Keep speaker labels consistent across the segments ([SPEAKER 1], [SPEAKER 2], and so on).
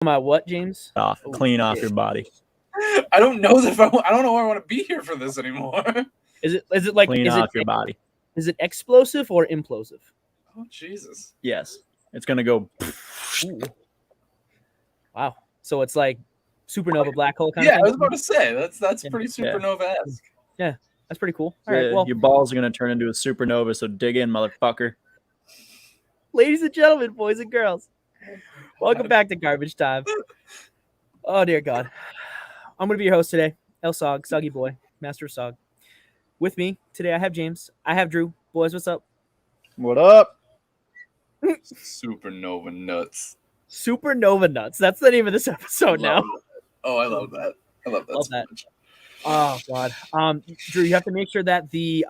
[SPEAKER 1] My what, James?
[SPEAKER 2] Clean off your body.
[SPEAKER 3] I don't know if I don't know where I want to be here for this anymore.
[SPEAKER 1] Is it like
[SPEAKER 2] clean off your body?
[SPEAKER 1] Is it explosive or implosive?
[SPEAKER 3] Oh Jesus!
[SPEAKER 2] Yes, it's gonna go.
[SPEAKER 1] Ooh. Wow. So it's like supernova black hole kind of thing.
[SPEAKER 3] Yeah, I was about to say that's pretty supernova-esque.
[SPEAKER 1] Yeah, that's pretty cool. All right, well,
[SPEAKER 2] your balls are gonna turn into a supernova, so dig in, motherfucker.
[SPEAKER 1] Ladies and gentlemen, boys and girls, welcome back to Garbage Time. Oh dear God, I'm gonna be your host today, El Sog, Soggy Boy, Master of Sog. With me today, I have James. I have Drew. Boys, what's up?
[SPEAKER 2] What up?
[SPEAKER 3] Supernova nuts.
[SPEAKER 1] Supernova nuts. That's the name of this episode now.
[SPEAKER 3] Oh, I love that. I love that so much.
[SPEAKER 1] Oh God. Drew, you have to make sure that the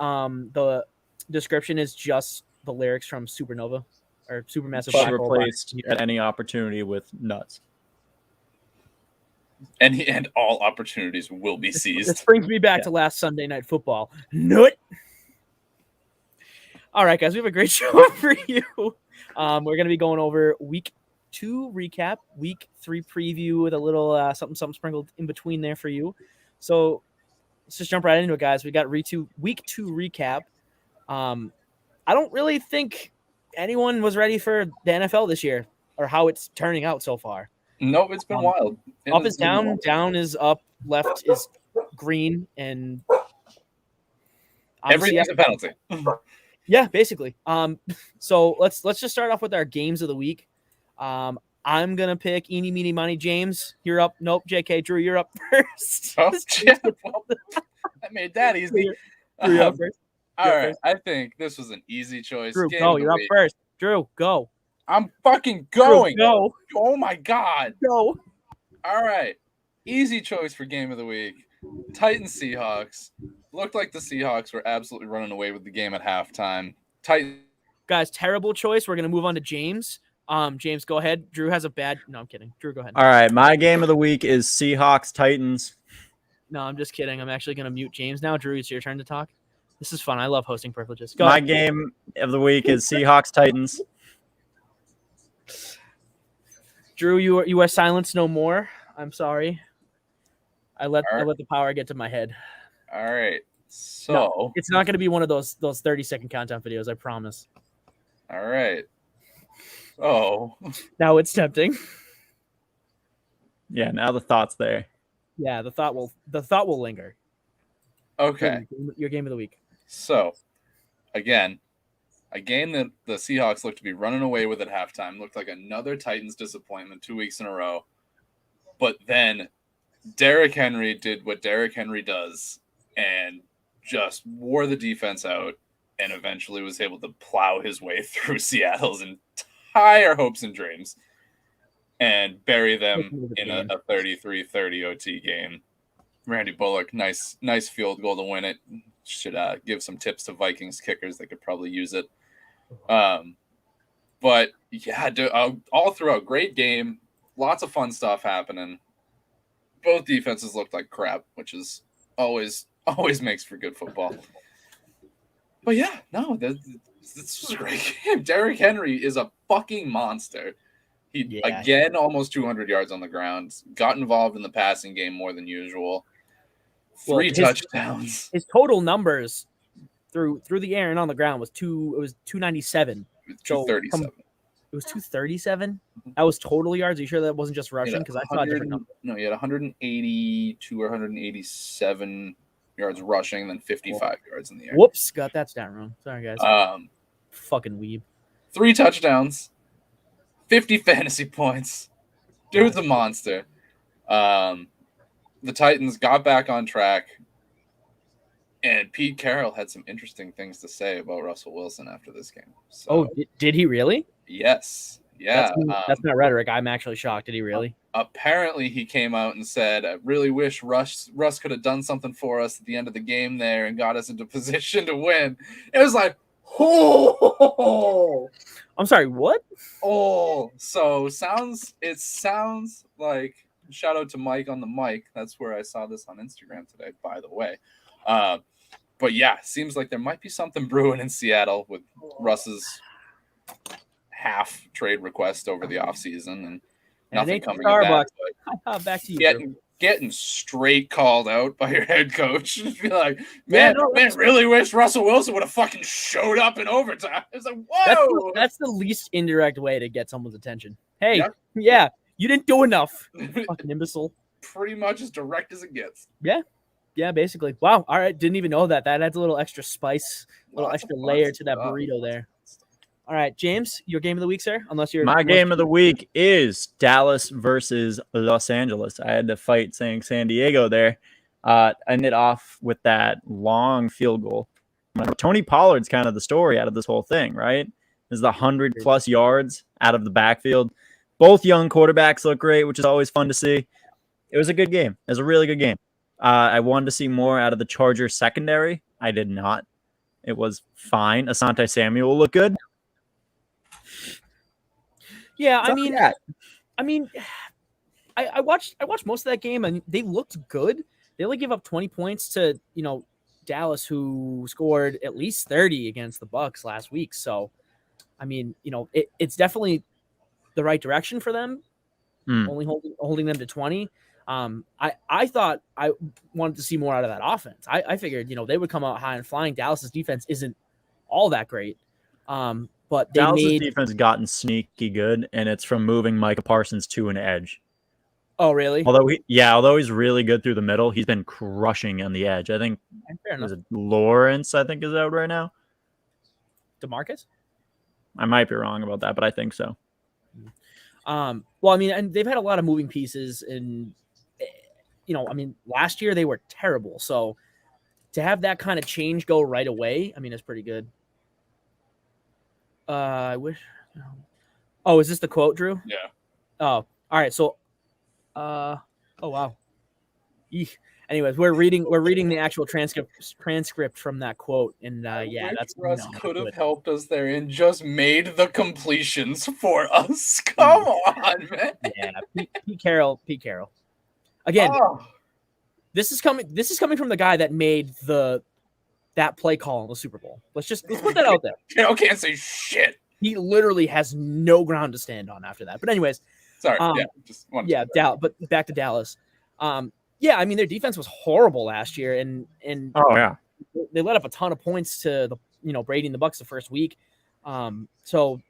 [SPEAKER 1] description is just the lyrics from Supernova or Supermassive Black Hole.
[SPEAKER 2] Replaced at any opportunity with nuts.
[SPEAKER 3] And all opportunities will be seized.
[SPEAKER 1] This brings me back to last Sunday Night Football. Nut. All right, guys, we have a great show for you. We're going to be going over week 2 recap, week 3 preview with a little something sprinkled in between there for you. So let's just jump right into it, guys. We got week 2 recap. I don't really think anyone was ready for the NFL this year or how it's turning out so far.
[SPEAKER 3] No, it's been wild.
[SPEAKER 1] Up is down, down is up, left is green, and
[SPEAKER 3] everything's a penalty.
[SPEAKER 1] Yeah, basically. So let's just start off with our games of the week. I'm gonna pick Eeny, Meeny, Miny. James, you're up. Nope, JK, Drew, you're up first.
[SPEAKER 3] Oh, I made that easy.
[SPEAKER 1] Drew, you're up first.
[SPEAKER 3] All right, I think this was an easy choice.
[SPEAKER 1] Drew, go. You're up first. Drew, go.
[SPEAKER 3] I'm fucking going.
[SPEAKER 1] Drew, go.
[SPEAKER 3] Oh my God.
[SPEAKER 1] Go.
[SPEAKER 3] All right. Easy choice for game of the week. Titans Seahawks. Looked like the Seahawks were absolutely running away with the game at halftime.
[SPEAKER 1] Guys, terrible choice. We're gonna move on to James. James, go ahead. Drew has a bad. No, I'm kidding. Drew, go ahead.
[SPEAKER 2] All right, my game of the week is Seahawks Titans.
[SPEAKER 1] No, I'm just kidding. I'm actually gonna mute James now. Drew, it's your turn to talk. This is fun. I love hosting privileges. Go
[SPEAKER 2] my
[SPEAKER 1] ahead.
[SPEAKER 2] game of the week is Seahawks Titans.
[SPEAKER 1] Drew, you are silenced no more. I'm sorry. I let the power get to my head.
[SPEAKER 3] All right. So
[SPEAKER 1] no, it's not going to be one of those 30-second content videos, I promise.
[SPEAKER 3] All right. Oh.
[SPEAKER 1] Now it's tempting.
[SPEAKER 2] Yeah, now the thought's there.
[SPEAKER 1] Yeah, the thought will linger.
[SPEAKER 3] Okay.
[SPEAKER 1] Your game of the week.
[SPEAKER 3] So, again, a game that the Seahawks looked to be running away with at halftime. Looked like another Titans disappointment 2 weeks in a row. But then Derrick Henry did what Derrick Henry does and just wore the defense out and eventually was able to plow his way through Seattle's entire hopes and dreams and bury them in a 33-30 OT game. Randy Bullock, nice field goal to win it. Should give some tips to Vikings kickers. They could probably use it. But yeah, all throughout, great game. Lots of fun stuff happening. Both defenses looked like crap, which is always makes for good football. But yeah, no, this was a great game. Derrick Henry is a fucking monster. He again almost 200 yards on the ground. Got involved in the passing game more than usual. 3 touchdowns.
[SPEAKER 1] His total numbers through the air and on the ground was 297.
[SPEAKER 3] 237.
[SPEAKER 1] It was 237. That was total yards. Are you sure that wasn't just rushing? Because I saw a different number.
[SPEAKER 3] No, he had 182 or 187 yards rushing, then 55 yards in the air.
[SPEAKER 1] Whoops, got that stat wrong. Sorry, guys. Fucking weeb.
[SPEAKER 3] 3 touchdowns, 50 fantasy points. Dude's a monster. The Titans got back on track, and Pete Carroll had some interesting things to say about Russell Wilson after this game. So,
[SPEAKER 1] did he really?
[SPEAKER 3] Yes. Yeah.
[SPEAKER 1] That's not rhetoric. I'm actually shocked. Did he really?
[SPEAKER 3] Apparently, he came out and said, I really wish Russ could have done something for us at the end of the game there and got us into position to win. It was like, oh.
[SPEAKER 1] I'm sorry, what?
[SPEAKER 3] Oh, so it sounds like, shout out to Mike on the mic. That's where I saw this on Instagram today, by the way. But yeah, seems like there might be something brewing in Seattle with Russ's half trade request over the offseason. And
[SPEAKER 1] And it
[SPEAKER 3] Nothing
[SPEAKER 1] ain't
[SPEAKER 3] coming
[SPEAKER 1] Starbucks.
[SPEAKER 3] of that.
[SPEAKER 1] Back to you,
[SPEAKER 3] But
[SPEAKER 1] Drew.
[SPEAKER 3] getting straight called out by your head coach. Be like,
[SPEAKER 1] Yeah,
[SPEAKER 3] man,
[SPEAKER 1] no,
[SPEAKER 3] man, really wish Russell Wilson would have fucking showed up in overtime. It's like, whoa.
[SPEAKER 1] That's the least indirect way to get someone's attention. Hey,
[SPEAKER 3] Yeah.
[SPEAKER 1] yeah, you didn't do enough, fucking imbecile.
[SPEAKER 3] Pretty much as direct as it gets.
[SPEAKER 1] Yeah, basically. Wow. All right, didn't even know that. That adds a little extra spice, a little
[SPEAKER 3] Lots
[SPEAKER 1] extra
[SPEAKER 3] of fun
[SPEAKER 1] layer to that
[SPEAKER 3] stuff.
[SPEAKER 1] burrito there. All right, James, your game of the week, sir?
[SPEAKER 2] My game of the week is Dallas versus Los Angeles. I had to fight saying San Diego there. Ended off with that long field goal. Tony Pollard's kind of the story out of this whole thing, right? Is the 100+ yards out of the backfield. Both young quarterbacks look great, which is always fun to see. It was a good game. It was a really good game. I wanted to see more out of the Chargers secondary. I did not. It was fine. Asante Samuel looked good.
[SPEAKER 1] Yeah, I watched most of that game and they looked good. They only give up 20 points to, Dallas, who scored at least 30 against the Bucs last week. So, I mean, it's definitely the right direction for them. Only holding them to 20. I thought I wanted to see more out of that offense. I figured, they would come out high and flying. Dallas's defense isn't all that great. But
[SPEAKER 2] Dallas's defense has gotten sneaky good, and it's from moving Micah Parsons to an edge.
[SPEAKER 1] Oh, really?
[SPEAKER 2] Although he's really good through the middle, he's been crushing on the edge. I think Lawrence, is out right now.
[SPEAKER 1] DeMarcus?
[SPEAKER 2] I might be wrong about that, but I think so.
[SPEAKER 1] Well, I mean, and they've had a lot of moving pieces, and last year they were terrible. So to have that kind of change go right away, I mean, it's pretty good. I wish. Oh, is this the quote, Drew?
[SPEAKER 3] Yeah.
[SPEAKER 1] Oh, all right. So, oh wow. Eek. Anyways, we're reading the actual transcript from that quote, and that's
[SPEAKER 3] Russ could have helped us there and just made the completions for us. Come on, man.
[SPEAKER 1] Yeah, Pete Carroll. Again, this is coming from the guy that made that play call in the Super Bowl. Let's put that out there.
[SPEAKER 3] Carroll can't say shit.
[SPEAKER 1] He literally has no ground to stand on after that. But anyways,
[SPEAKER 3] sorry.
[SPEAKER 1] Dallas. But back to Dallas. Yeah, I mean, their defense was horrible last year, and they let up a ton of points to the Brady and the Bucs the first week. So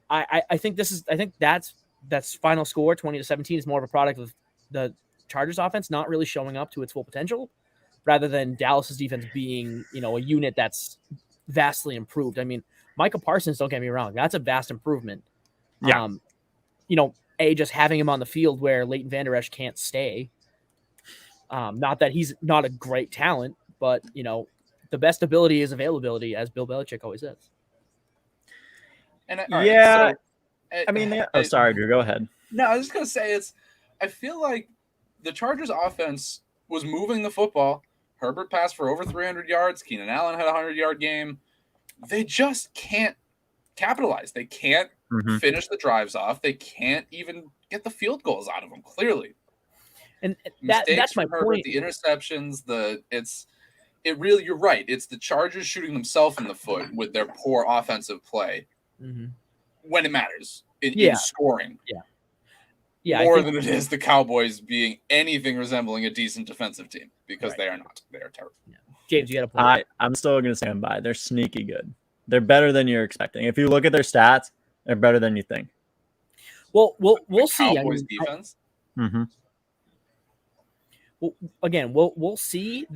[SPEAKER 1] I think that's final score 20-17 is more of a product of the Chargers offense not really showing up to its full potential, rather than Dallas's defense being a unit that's vastly improved. I mean, Micah Parsons, don't get me wrong, that's a vast improvement.
[SPEAKER 2] Yeah.
[SPEAKER 1] Just having him on the field where Leighton Vander Esch can't stay. Not that he's not a great talent, but the best ability is availability, as Bill Belichick always says.
[SPEAKER 3] And
[SPEAKER 2] sorry, Drew, go ahead.
[SPEAKER 3] No, I was just gonna say I feel like the Chargers offense was moving the football. Herbert passed for over 300 yards. Keenan Allen had a 100-yard game. They just can't capitalize. They can't finish the drives off. They can't even get the field goals out of them, clearly.
[SPEAKER 1] And that's my
[SPEAKER 3] Herbert,
[SPEAKER 1] point.
[SPEAKER 3] The interceptions, you're right. It's the Chargers shooting themselves in the foot with their poor offensive play when it matters in scoring.
[SPEAKER 1] Yeah.
[SPEAKER 3] More than it is the Cowboys being anything resembling a decent defensive team, because they are not. They are terrible.
[SPEAKER 1] Yeah. James, you got a point.
[SPEAKER 2] I'm still going to stand by. They're sneaky good. They're better than you're expecting. If you look at their stats, they're better than you think.
[SPEAKER 1] Well, we'll see.
[SPEAKER 3] Cowboys defense.
[SPEAKER 1] Well, again, we'll see.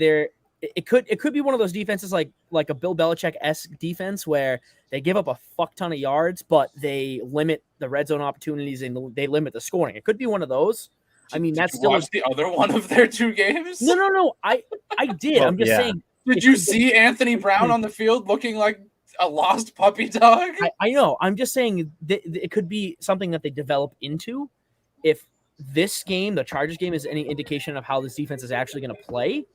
[SPEAKER 1] It could be one of those defenses like a Bill Belichick-esque defense where they give up a fuck ton of yards, but they limit the red zone opportunities and they limit the scoring. It could be one of those. I mean, that's still
[SPEAKER 3] the other one of their two games.
[SPEAKER 1] No. I did. I'm just saying.
[SPEAKER 3] Did you see Anthony Brown on the field looking like a lost puppy dog?
[SPEAKER 1] I know. I'm just saying it could be something that they develop into. If this game, the Chargers game, is any indication of how this defense is actually going to play,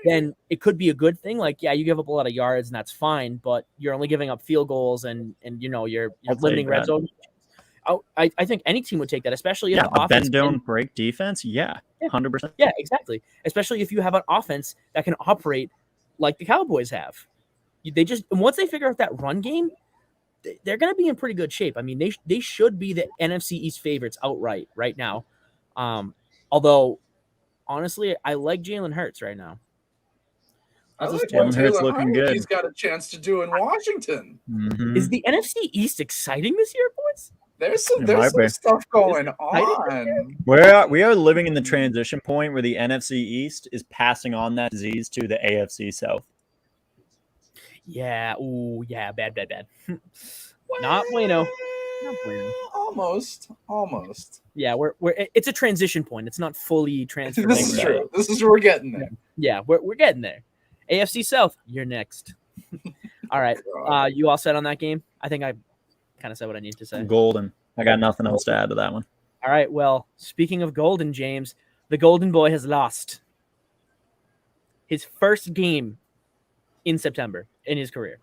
[SPEAKER 1] then it could be a good thing. Like, yeah, you give up a lot of yards and that's fine, but you're only giving up field goals and you're limiting red zone. I think any team would take that, especially if the offense
[SPEAKER 2] bend don't break defense. Yeah, 100%.
[SPEAKER 1] Yeah, exactly. Especially if you have an offense that can operate like the Cowboys have. They just once they figure out that run game, they're going to be in pretty good shape. I mean, they should be the NFC East favorites outright right now. Although, honestly, I like Jalen Hurts right now.
[SPEAKER 3] I like what
[SPEAKER 2] Jalen Hurts
[SPEAKER 3] Jalen
[SPEAKER 2] looking
[SPEAKER 3] Hurts
[SPEAKER 2] good.
[SPEAKER 3] he's got a chance to do in Washington.
[SPEAKER 1] Is the NFC East exciting this year, boys?
[SPEAKER 3] There's some
[SPEAKER 2] might be.
[SPEAKER 3] stuff going on.
[SPEAKER 2] We are living in the transition point where the NFC East is passing on that disease to the AFC South.
[SPEAKER 1] Yeah. Ooh, yeah. Bad. Not bueno. Not bueno.
[SPEAKER 3] Almost.
[SPEAKER 1] Yeah, it's a transition point. It's not fully transferred.
[SPEAKER 3] This is true. This is where we're getting there.
[SPEAKER 1] Yeah, we're getting there. AFC South, you're next. All right. You all set on that game? I think I kind of said what I need to say.
[SPEAKER 2] Golden. I got nothing else to add to that one.
[SPEAKER 1] All right. Well, speaking of golden, James, the golden boy has lost his first game in September in his career.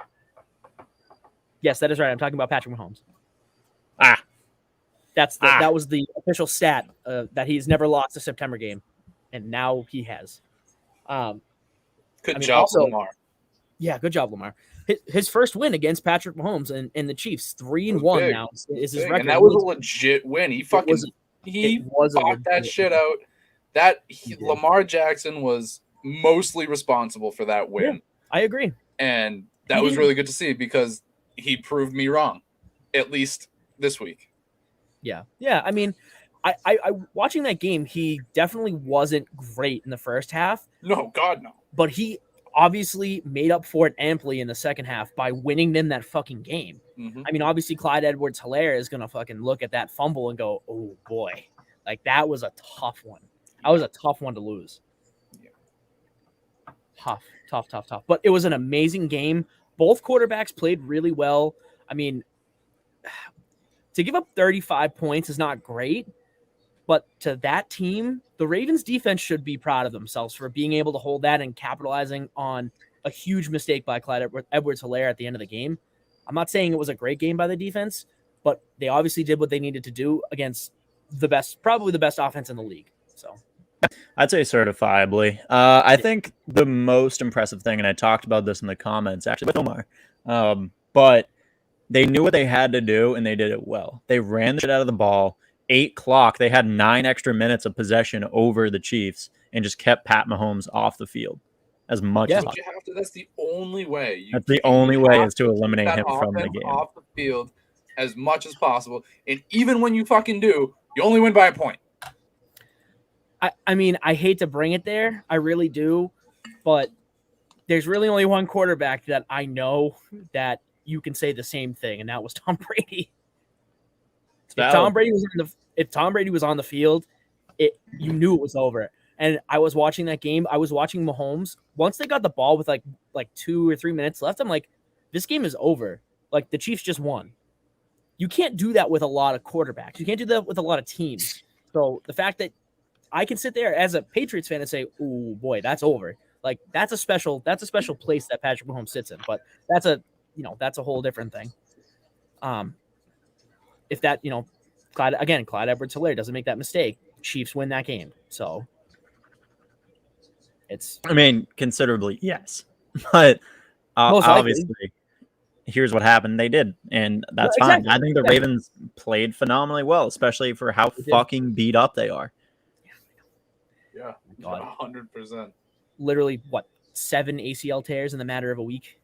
[SPEAKER 1] Yes, that is right. I'm talking about Patrick Mahomes. That was the official stat that he's never lost a September game, and now he has.
[SPEAKER 3] Good job, Lamar.
[SPEAKER 1] Yeah, good job, Lamar. His first win against Patrick Mahomes and the Chiefs, 3-1 now is his record.
[SPEAKER 3] And that was a legit win. He fought that shit out. Lamar Jackson was mostly responsible for that win.
[SPEAKER 1] Yeah, I agree.
[SPEAKER 3] And that was really good to see because he proved me wrong, at least this week.
[SPEAKER 1] Yeah. I mean, I watching that game, he definitely wasn't great in the first half.
[SPEAKER 3] No, God, no.
[SPEAKER 1] But he obviously made up for it amply in the second half by winning them that fucking game. Mm-hmm. I mean, obviously, Clyde Edwards-Helaire is going to fucking look at that fumble and go, oh, boy. Like, that was a tough one. That was a tough one to lose. Yeah. Tough. But it was an amazing game. Both quarterbacks played really well. I mean, to give up 35 points is not great, but to that team, the Ravens defense should be proud of themselves for being able to hold that and capitalizing on a huge mistake by Clyde Edwards-Helaire at the end of the game. I'm not saying it was a great game by the defense, but they obviously did what they needed to do against probably the best offense in the league. So
[SPEAKER 2] I'd say certifiably. I think the most impressive thing, and I talked about this in the comments actually with Omar, but they knew what they had to do and they did it well. They ran the shit out of the ball. 8 clock. They had 9 extra minutes of possession over the Chiefs and just kept Pat Mahomes off the field as much as possible.
[SPEAKER 3] That's the only way.
[SPEAKER 2] That's the only way is to eliminate him from the game.
[SPEAKER 3] Off the field as much as possible. And even when you fucking do, you only win by a point.
[SPEAKER 1] I mean, I hate to bring it there. I really do. But there's really only one quarterback that I know that you can say the same thing, and that was Tom Brady. If Tom Brady was on the field, you knew it was over. And I was watching that game. I was watching Mahomes. Once they got the ball with like 2 or 3 minutes left, I'm like, this game is over. Like, the Chiefs just won. You can't do that with a lot of quarterbacks. You can't do that with a lot of teams. So the fact that I can sit there as a Patriots fan and say, "Oh boy, that's over." Like, that's a special place that Patrick Mahomes sits in. But that's a whole different thing. If that, Clyde Edwards-Helaire doesn't make that mistake, Chiefs win that game. So
[SPEAKER 2] considerably, yes. But obviously, here's what happened. They did, and that's fine. Exactly. I think the Ravens played phenomenally well, especially for how fucking beat up they are.
[SPEAKER 3] Yeah, 100%.
[SPEAKER 1] Literally, 7 ACL tears in the matter of a week?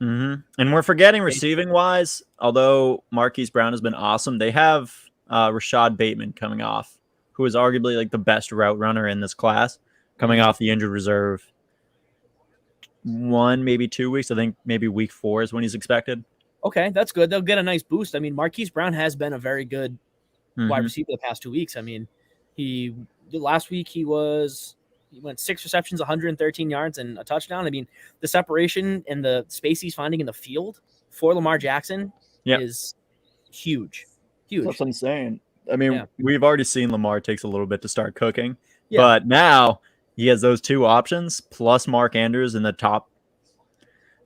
[SPEAKER 2] Mm-hmm. And we're forgetting receiving-wise, although Marquise Brown has been awesome, they have Rashad Bateman coming off, who is arguably like the best route runner in this class, coming off the injured reserve. 1, maybe 2 weeks. I think maybe week 4 is when he's expected.
[SPEAKER 1] Okay, that's good. They'll get a nice boost. I mean, Marquise Brown has been a very good wide receiver the past 2 weeks. I mean, last week he went 6 receptions, 113 yards, and a touchdown. I mean, the separation and the space he's finding in the field for Lamar Jackson is huge. Huge.
[SPEAKER 2] That's what I'm saying. I mean, we've already seen Lamar takes a little bit to start cooking, but now he has those 2 options plus Mark Andrews in the top.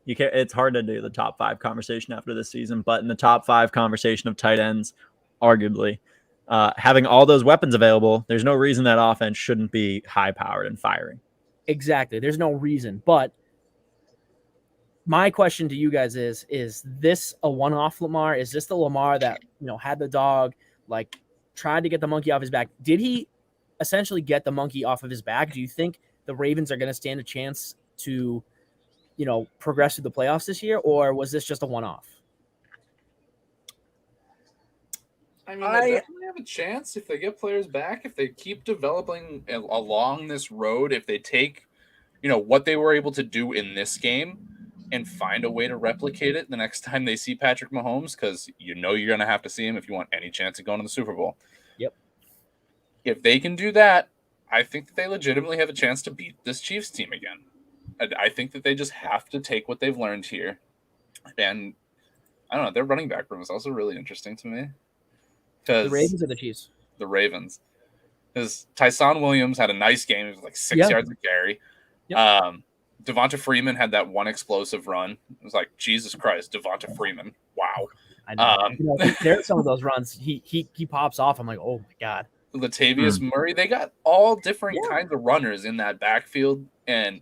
[SPEAKER 2] It's hard to do the top 5 conversation after this season, but in the top 5 conversation of tight ends, arguably, having all those weapons available, there's no reason that offense shouldn't be high-powered and firing.
[SPEAKER 1] Exactly. There's no reason. But my question to you guys is this a one-off Lamar? Is this the Lamar that, had the dog, like tried to get the monkey off his back? Did he essentially get the monkey off of his back? Do you think the Ravens are going to stand a chance to, progress through the playoffs this year, or was this just a one-off?
[SPEAKER 3] I mean, they definitely have a chance if they get players back, if they keep developing along this road, if they take, what they were able to do in this game and find a way to replicate it the next time they see Patrick Mahomes, because you're going to have to see him if you want any chance of going to the Super Bowl.
[SPEAKER 1] Yep.
[SPEAKER 3] If they can do that, I think that they legitimately have a chance to beat this Chiefs team again. I think that they just have to take what they've learned here. And I don't know, their running back room is also really interesting to me.
[SPEAKER 1] The Ravens or the Chiefs?
[SPEAKER 3] The Ravens. Because Tyson Williams had a nice game. It was like 6 yards of carry. Yep. Devonta Freeman had that one explosive run. It was like, Jesus Christ, Devonta Freeman. Wow.
[SPEAKER 1] I know. There are some of those runs. He pops off. I'm like, oh my God.
[SPEAKER 3] Latavius Murray. They got all different kinds of runners in that backfield. And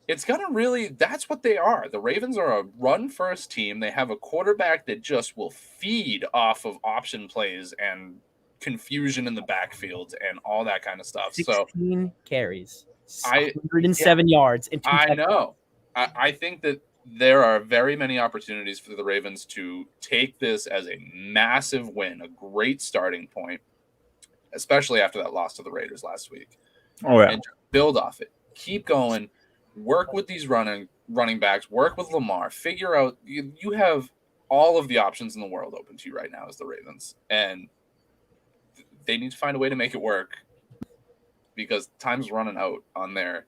[SPEAKER 3] it's going to really, that's what they are. The Ravens are a run-first team. They have a quarterback that just will feed off of option plays and confusion in the backfield and all that kind of stuff.
[SPEAKER 1] 16 carries, 107 yards. And
[SPEAKER 3] I know. I think that there are very many opportunities for the Ravens to take this as a massive win, a great starting point, especially after that loss to the Raiders last week.
[SPEAKER 2] Oh, yeah.
[SPEAKER 3] And build off it. Keep going. Work with these running backs. Work with Lamar. Figure out you have all of the options in the world open to you right now as the Ravens, and they need to find a way to make it work because time's running out on their,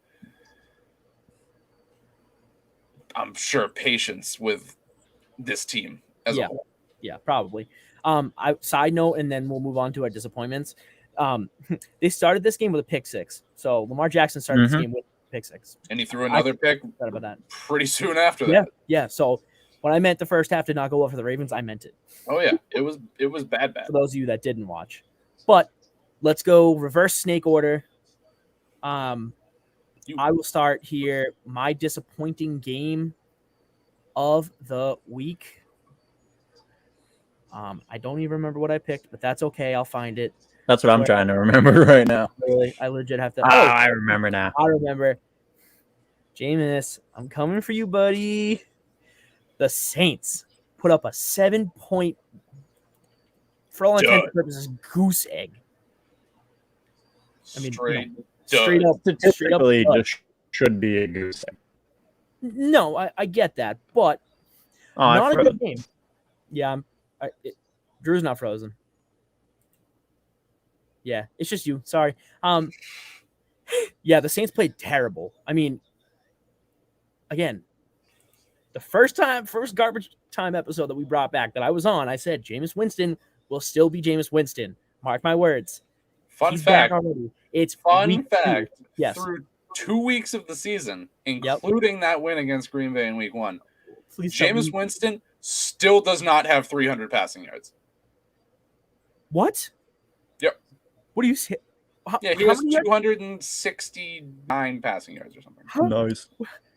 [SPEAKER 3] I'm sure, patience with this team as a whole.
[SPEAKER 1] Yeah, probably. Side note, and then we'll move on to our disappointments. They started this game with a pick six. So Lamar Jackson started this game with pick six.
[SPEAKER 3] And he threw another pick
[SPEAKER 1] about that
[SPEAKER 3] pretty soon after that.
[SPEAKER 1] Yeah. So when I meant the first half did not go well for the Ravens, I meant it.
[SPEAKER 3] Oh, yeah. It was bad.
[SPEAKER 1] For those of you that didn't watch. But let's go reverse snake order. I will start here. My disappointing game of the week. I don't even remember what I picked, but that's okay. I'll find it.
[SPEAKER 2] That's what I'm trying to remember right now.
[SPEAKER 1] Really, I legit have to.
[SPEAKER 2] I remember now.
[SPEAKER 1] I remember. Jameis, I'm coming for you, buddy. The Saints put up a 7-point, for all intents and purposes, goose egg. I mean, straight up.
[SPEAKER 2] Statistically, just should be a goose egg.
[SPEAKER 1] No, I get that, but not a good game. Yeah, Drew's not frozen. Yeah, it's just you. Sorry. Yeah, the Saints played terrible. I mean, again, the first garbage time episode that we brought back that I was on, I said Jameis Winston will still be Jameis Winston. Mark my words.
[SPEAKER 3] Fun fact.
[SPEAKER 1] It's
[SPEAKER 3] fun fact.
[SPEAKER 1] Yes.
[SPEAKER 3] Through 2 weeks of the season, including that win against Green Bay in week 1, Jameis Winston still does not have 300 passing yards.
[SPEAKER 1] What?
[SPEAKER 3] Yep.
[SPEAKER 1] What do you say?
[SPEAKER 3] He has 269 passing yards or something.
[SPEAKER 2] Nice.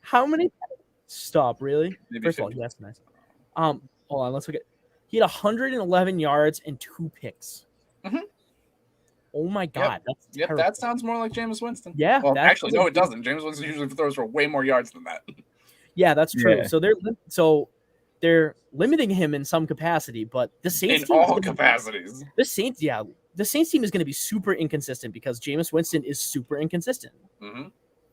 [SPEAKER 1] How many? Stop, really?
[SPEAKER 3] Maybe
[SPEAKER 1] First
[SPEAKER 3] 50.
[SPEAKER 1] of all, yes, nice. Hold on, let's look at. He had 111 yards and 2 picks.
[SPEAKER 3] Mm-hmm.
[SPEAKER 1] Oh my God, that's terrible.
[SPEAKER 3] That sounds more like Jameis Winston.
[SPEAKER 1] Yeah.
[SPEAKER 3] Well, actually, no, it doesn't. Jameis Winston usually throws for way more yards than that.
[SPEAKER 1] Yeah, that's true.
[SPEAKER 2] Yeah.
[SPEAKER 1] So they're limiting him in some capacity, but the Saints
[SPEAKER 3] in all capacities.
[SPEAKER 1] The Saints team is going to be super inconsistent because Jameis Winston is super inconsistent.
[SPEAKER 3] Mm-hmm.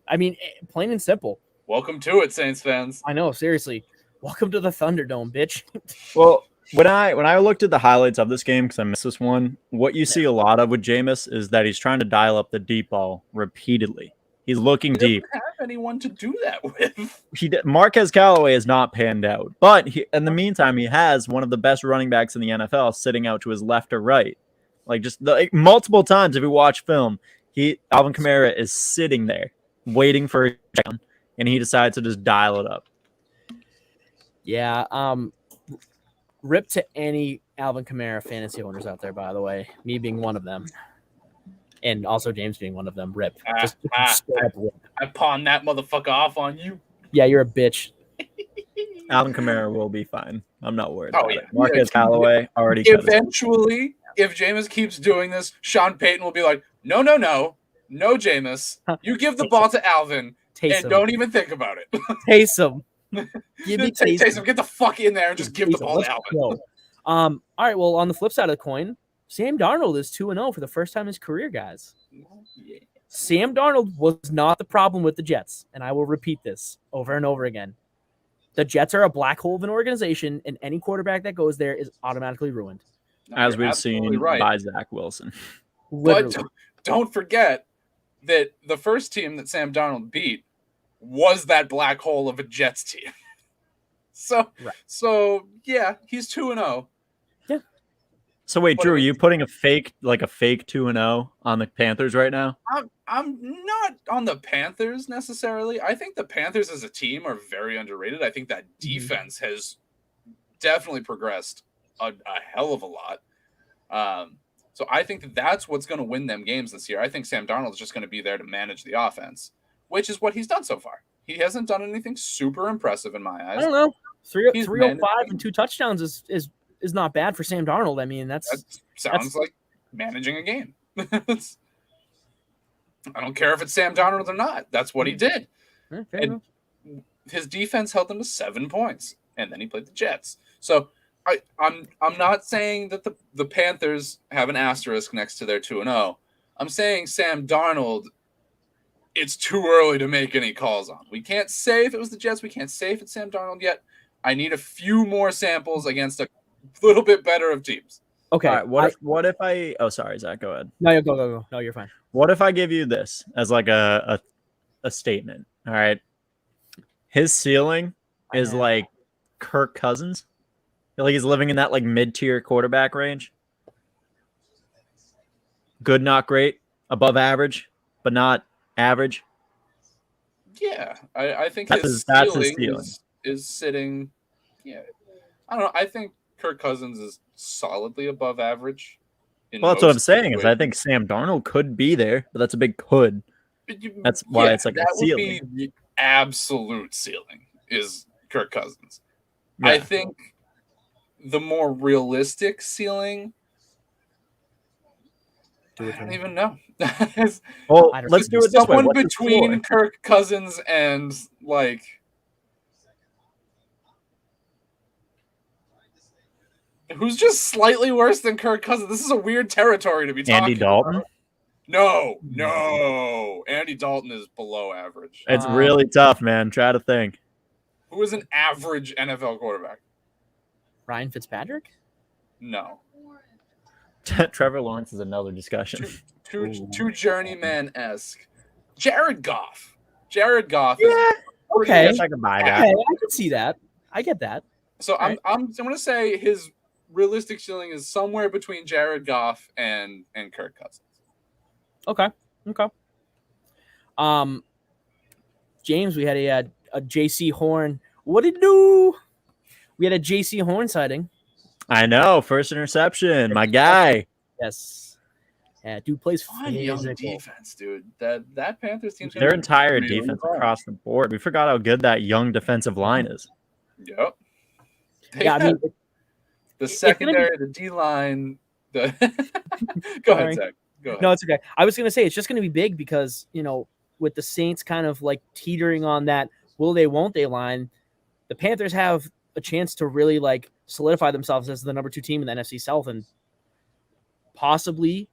[SPEAKER 1] I mean, plain and simple.
[SPEAKER 3] Welcome to it, Saints fans.
[SPEAKER 1] I know, seriously. Welcome to the Thunderdome, bitch.
[SPEAKER 2] Well, when I looked at the highlights of this game, because I missed this one, what you see a lot of with Jameis is that he's trying to dial up the deep ball repeatedly. He's looking deep.
[SPEAKER 3] He doesn't have anyone to do that with.
[SPEAKER 2] Marquez Callaway has not panned out, but in the meantime, he has one of the best running backs in the NFL sitting out to his left or right. Multiple times, if you watch film, Alvin Kamara is sitting there waiting for a touchdown, and he decides to just dial it up.
[SPEAKER 1] Yeah. Rip to any Alvin Kamara fantasy owners out there, by the way. Me being one of them. And also James being one of them. Rip. Just rip.
[SPEAKER 3] I pawned that motherfucker off on you.
[SPEAKER 1] Yeah, you're a bitch.
[SPEAKER 2] Alvin Kamara will be fine. I'm not worried
[SPEAKER 3] Oh,
[SPEAKER 2] about
[SPEAKER 3] yeah.
[SPEAKER 2] it. Marquez
[SPEAKER 3] Yeah.
[SPEAKER 2] Callaway already cut his-
[SPEAKER 3] Eventually, if Jameis keeps doing this, Sean Payton will be like, no, Jameis. You give the ball to Alvin and don't even think about it.
[SPEAKER 1] Taysom. Give me
[SPEAKER 3] Taysom, get the fuck in there and just give the ball
[SPEAKER 1] Let's
[SPEAKER 3] to Alvin.
[SPEAKER 1] go. All right, well, on the flip side of the coin, Sam Darnold is 2-0 for the first time in his career, guys.
[SPEAKER 3] Yeah.
[SPEAKER 1] Sam Darnold was not the problem with the Jets, and I will repeat this over and over again. The Jets are a black hole of an organization, and any quarterback that goes there is automatically ruined.
[SPEAKER 3] No,
[SPEAKER 2] as
[SPEAKER 3] you're
[SPEAKER 2] we've seen
[SPEAKER 3] absolutely right.
[SPEAKER 2] by Zach Wilson.
[SPEAKER 1] Literally.
[SPEAKER 3] But don't forget that the first team that Sam Darnold beat was that black hole of a Jets team. So yeah, he's 2-0.
[SPEAKER 1] Yeah.
[SPEAKER 2] So wait, Drew, are you putting a fake 2-0 on the Panthers right now?
[SPEAKER 3] I'm not on the Panthers necessarily. I think the Panthers as a team are very underrated. I think that defense has definitely progressed a hell of a lot. So I think that's what's going to win them games this year. I think Sam Darnold is just going to be there to manage the offense, which is what he's done so far. He hasn't done anything super impressive in my eyes.
[SPEAKER 1] I don't know. 305 and 2 touchdowns is not bad for Sam Darnold. I mean, that
[SPEAKER 3] sounds like managing a game. I don't care if it's Sam Darnold or not. That's what he did. And his defense held them to 7 points, and then he played the Jets. So I'm not saying that the Panthers have an asterisk next to their 2-0. I'm saying Sam Darnold, it's too early to make any calls on. We can't say if it was the Jets. We can't say if it's Sam Darnold yet. I need a few more samples against a little bit better of teams.
[SPEAKER 1] Okay.
[SPEAKER 2] All right, what if I? Oh, sorry, Zach. Go ahead.
[SPEAKER 1] No, go. No, you're fine.
[SPEAKER 2] What if I give you this as like a statement? All right. His ceiling is like Kirk Cousins. Like he's living in that like mid-tier quarterback range. Good, not great. Above average, but not average.
[SPEAKER 3] Yeah, I think
[SPEAKER 2] That's
[SPEAKER 3] his
[SPEAKER 2] ceiling
[SPEAKER 3] is sitting. Yeah, I don't know. I think Kirk Cousins is solidly above average.
[SPEAKER 2] Well, that's what I'm saying. Is I think Sam Darnold could be there, but that's a big could. That's why it's like a ceiling.
[SPEAKER 3] Would be the absolute ceiling is Kirk Cousins.
[SPEAKER 2] Yeah.
[SPEAKER 3] I think the more realistic ceiling. I don't even know.
[SPEAKER 2] Well, let's do it this way.
[SPEAKER 3] Someone between Kirk Cousins and like. Who's just slightly worse than Kirk Cousins? This is a weird territory to be talking
[SPEAKER 2] Andy Dalton?
[SPEAKER 3] about. No. Andy Dalton is below average.
[SPEAKER 2] It's really tough, man. Try to think.
[SPEAKER 3] Who is an average NFL quarterback?
[SPEAKER 1] Ryan Fitzpatrick?
[SPEAKER 3] No.
[SPEAKER 2] Trevor Lawrence is another discussion.
[SPEAKER 3] Too journeyman-esque. Jared Goff.
[SPEAKER 1] Yeah. Okay.
[SPEAKER 2] I can buy that.
[SPEAKER 1] Okay, I can see that. I get that.
[SPEAKER 3] So I'm going to say his realistic ceiling is somewhere between Jared Goff and Kirk Cousins.
[SPEAKER 1] Okay. James, we had a JC Horn. What did it do? We had a JC Horn sighting.
[SPEAKER 2] I know. First interception. My guy.
[SPEAKER 1] Yes. Yeah, dude plays
[SPEAKER 3] young defense, dude. That Panthers team's
[SPEAKER 2] their entire defense across the board. We forgot how good that young defensive line is.
[SPEAKER 3] Yep.
[SPEAKER 1] Yeah, I mean,
[SPEAKER 3] the secondary, the D line. Go ahead, Zach. Go ahead.
[SPEAKER 1] No, it's okay. I was going to say it's just going to be big because with the Saints kind of like teetering on that will they, won't they line, the Panthers have a chance to really like solidify themselves as the number 2 team in the NFC South and possibly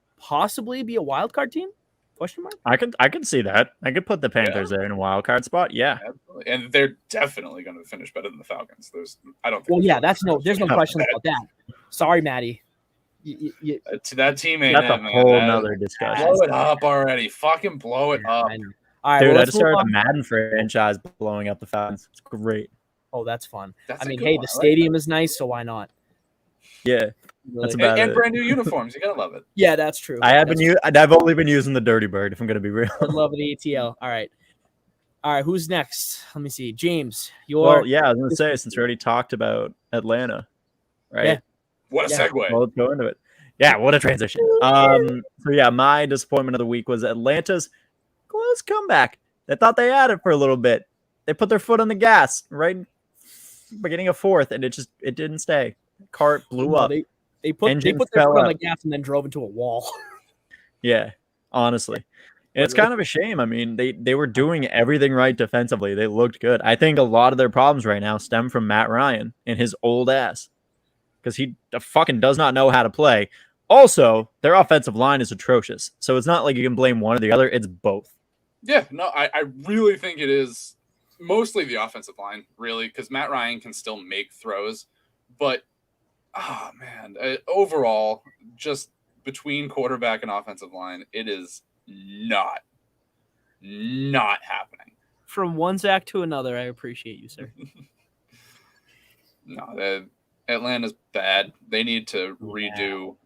[SPEAKER 1] be a wild card team? Question mark?
[SPEAKER 2] I can see that. I could put the Panthers there in a wild card spot. Yeah.
[SPEAKER 3] Absolutely. And they're definitely going to finish better than the Falcons. There's
[SPEAKER 1] no question about that. Sorry, Maddie.
[SPEAKER 3] To that team ain't
[SPEAKER 2] that's a whole nother discussion.
[SPEAKER 3] Blow it up already. Fucking blow it up.
[SPEAKER 1] All right,
[SPEAKER 2] dude, I just started the Madden franchise blowing up the Falcons. It's great.
[SPEAKER 1] Oh, that's fun.
[SPEAKER 3] That's
[SPEAKER 1] the stadium is nice, so why not?
[SPEAKER 2] Yeah.
[SPEAKER 1] Really.
[SPEAKER 2] That's about
[SPEAKER 3] and
[SPEAKER 2] it.
[SPEAKER 3] brand new uniforms. You gotta love it.
[SPEAKER 1] Yeah, that's true.
[SPEAKER 2] I've only been using the Dirty Bird, if I'm gonna be real.
[SPEAKER 1] I love the ATL. All right. Who's next? Let me see. James,
[SPEAKER 2] I was gonna say since we already talked about Atlanta, right?
[SPEAKER 1] Yeah.
[SPEAKER 3] What a segue.
[SPEAKER 2] Well, let's go into it. Yeah, what a transition. So yeah, my disappointment of the week was Atlanta's close comeback. They thought they had it for a little bit. They put their foot on the gas right beginning of fourth, and it didn't stay. Cart blew up.
[SPEAKER 1] They put
[SPEAKER 2] Engine
[SPEAKER 1] their
[SPEAKER 2] fell
[SPEAKER 1] foot on the
[SPEAKER 2] out.
[SPEAKER 1] gas and then drove into a wall.
[SPEAKER 2] Yeah, honestly. And it's kind of a shame. I mean, they were doing everything right defensively. They looked good. I think a lot of their problems right now stem from Matt Ryan and his old ass, because he fucking does not know how to play. Also, their offensive line is atrocious. So it's not like you can blame one or the other. It's both.
[SPEAKER 3] Yeah, no, I really think it is mostly the offensive line, really, because Matt Ryan can still make throws. But, oh, man, overall, just between quarterback and offensive line, it is not happening.
[SPEAKER 1] From one Zack to another, I appreciate you, sir.
[SPEAKER 3] No, Atlanta's bad. They need to redo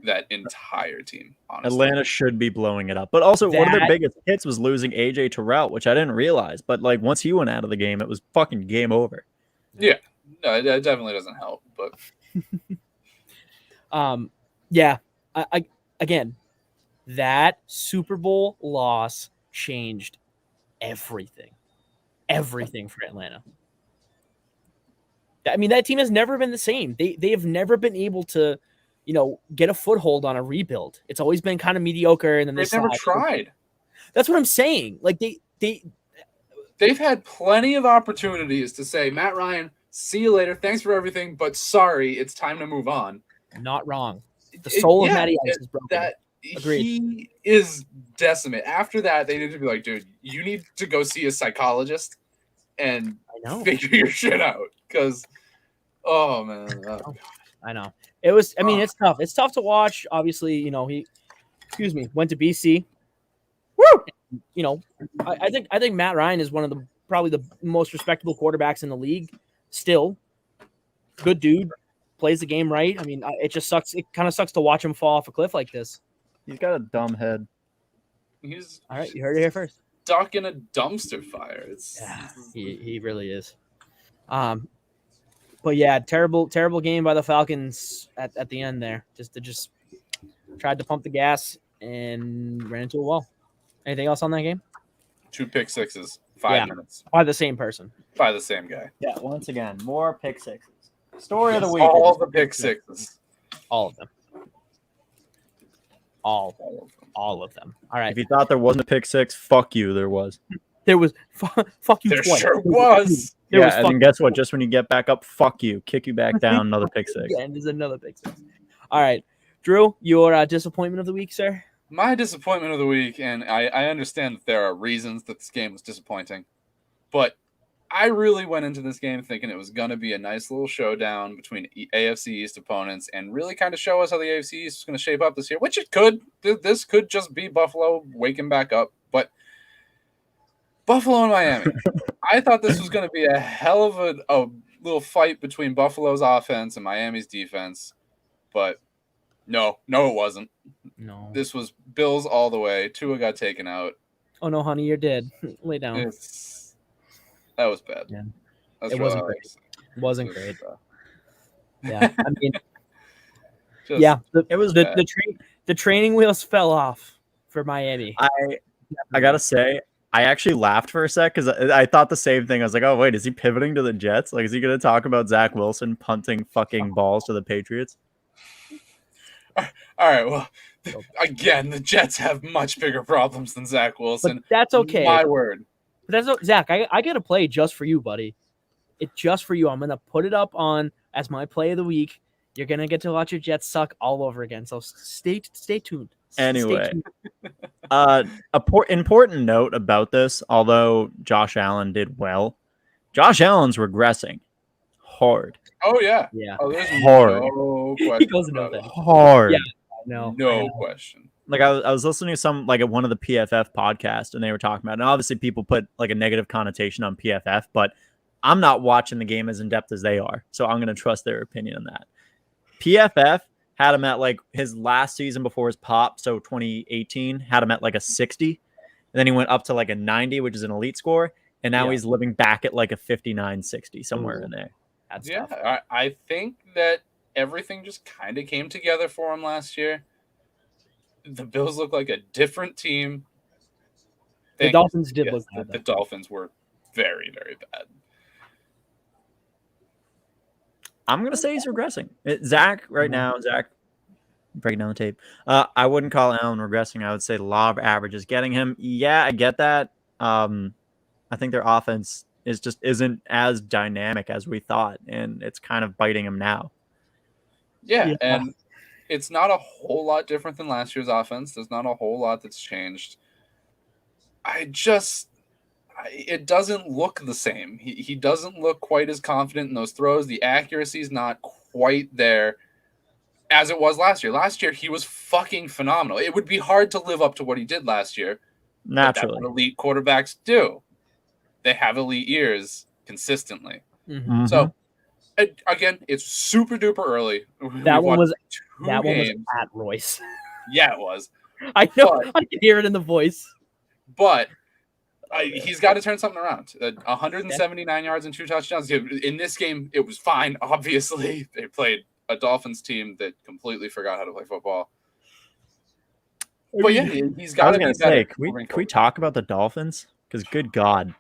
[SPEAKER 3] that entire team, honestly.
[SPEAKER 2] Atlanta should be blowing it up. But also, one of their biggest hits was losing AJ Terrell, which I didn't realize. But like once he went out of the game, it was fucking game over.
[SPEAKER 3] Yeah. No, it definitely doesn't help. But
[SPEAKER 1] yeah. Again, that Super Bowl loss changed everything. Everything for Atlanta. I mean, that team has never been the same. They have never been able to, get a foothold on a rebuild. It's always been kind of mediocre, and then
[SPEAKER 3] they've never tried.
[SPEAKER 1] That's what I'm saying. Like
[SPEAKER 3] they've had plenty of opportunities to say, Matt Ryan, see you later. Thanks for everything, but sorry, it's time to move on.
[SPEAKER 1] Not wrong. The soul of Matty Ice is broken.
[SPEAKER 3] Agreed. He is decimate. After that, they need to be like, dude, you need to go see a psychologist and figure your shit out. Because, oh man,
[SPEAKER 1] I know it was. I mean, it's tough. It's tough to watch. Obviously, he, went to BC. Woo! I think Matt Ryan is one of probably the most respectable quarterbacks in the league. Still, good dude, plays the game right. I mean, it just sucks. It kind of sucks to watch him fall off a cliff like this.
[SPEAKER 2] He's got a dumb head.
[SPEAKER 3] He's
[SPEAKER 1] all right. You heard it here first.
[SPEAKER 3] Stuck in a dumpster fire.
[SPEAKER 1] He really is. But yeah, terrible game by the Falcons at the end there. Just tried to pump the gas and ran into a wall. Anything else on that game?
[SPEAKER 3] 2 pick sixes, 5 minutes.
[SPEAKER 1] By the same person.
[SPEAKER 3] By the same guy.
[SPEAKER 2] Yeah, once again, more pick sixes. Story of the week.
[SPEAKER 3] All the pick sixes.
[SPEAKER 1] All of them. All of them. All right.
[SPEAKER 2] If you thought there wasn't a pick six, fuck you, there was.
[SPEAKER 1] There was. Fuck you
[SPEAKER 3] there
[SPEAKER 1] twice.
[SPEAKER 3] Sure was.
[SPEAKER 2] And then guess what? Just when you get back up, fuck you. Kick you back down, another pick six.
[SPEAKER 1] And there's another pick six. All right. Drew, your disappointment of the week, sir?
[SPEAKER 3] My disappointment of the week, and I understand that there are reasons that this game was disappointing, but I really went into this game thinking it was going to be a nice little showdown between AFC East opponents and really kind of show us how the AFC East is going to shape up this year, which it could. This could just be Buffalo waking back up, but Buffalo and Miami. I thought this was going to be a hell of a little fight between Buffalo's offense and Miami's defense, but no, it wasn't.
[SPEAKER 1] No.
[SPEAKER 3] This was Bills all the way. Tua got taken out.
[SPEAKER 1] Oh, no, honey, you're dead. Lay down.
[SPEAKER 3] That was bad.
[SPEAKER 1] Yeah.
[SPEAKER 3] That's
[SPEAKER 1] it wasn't great. It wasn't great. Yeah, I mean, it was the training wheels fell off for Miami.
[SPEAKER 2] I gotta say, I actually laughed for a sec because I thought the same thing. I was like, oh wait, is he pivoting to the Jets? Like, is he gonna talk about Zach Wilson punting fucking balls to the Patriots?
[SPEAKER 3] All right, well, again, the Jets have much bigger problems than Zach Wilson.
[SPEAKER 1] But that's okay.
[SPEAKER 3] My word.
[SPEAKER 1] But that's Zach. I got to play just for you, buddy. It's just for you. I'm gonna put it up on as my play of the week. You're gonna get to watch your Jets suck all over again. So stay tuned.
[SPEAKER 2] Anyway, important note about this. Although Josh Allen did well, Josh Allen's regressing hard.
[SPEAKER 3] Oh yeah. Oh, there's hard. No question.
[SPEAKER 1] He goes into that.
[SPEAKER 2] Hard.
[SPEAKER 1] Yeah, I know.
[SPEAKER 3] No question.
[SPEAKER 2] Like I was listening to some like at one of the PFF podcasts, and they were talking about it. And obviously people put like a negative connotation on PFF, but I'm not watching the game as in depth as they are, so I'm gonna trust their opinion on that. PFF had him at like his last season before his pop, so 2018 had him at like a 60, and then he went up to like a 90, which is an elite score, and now he's living back at like a 59-60 somewhere in there.
[SPEAKER 1] That's
[SPEAKER 3] tough. I think that everything just kind of came together for him last year. The Bills look like a different team.
[SPEAKER 1] The Dolphins did look bad.
[SPEAKER 3] The Dolphins were very, very bad.
[SPEAKER 2] I'm gonna say he's regressing. Zach right now, Zach breaking down the tape. I wouldn't call Allen regressing. I would say the law of average is getting him. Yeah, I get that. I think their offense isn't as dynamic as we thought, and it's kind of biting him now.
[SPEAKER 3] Yeah, and it's not a whole lot different than last year's offense. There's not a whole lot that's changed. It doesn't look the same. He doesn't look quite as confident in those throws. The accuracy is not quite there as it was last year. Last year, he was fucking phenomenal. It would be hard to live up to what he did last year.
[SPEAKER 2] Naturally.
[SPEAKER 3] But that's what elite quarterbacks do. They have elite years consistently.
[SPEAKER 1] Mm-hmm.
[SPEAKER 3] So, again, it's super duper early.
[SPEAKER 1] That one was at Royce.
[SPEAKER 3] Yeah, it was.
[SPEAKER 1] I know. I can hear it in the voice.
[SPEAKER 3] But he's got to turn something around. 179 yards and 2 touchdowns. In this game, it was fine. Obviously, they played a Dolphins team that completely forgot how to play football. But yeah, he's got to be better.
[SPEAKER 2] Can we talk about the Dolphins? Because good God,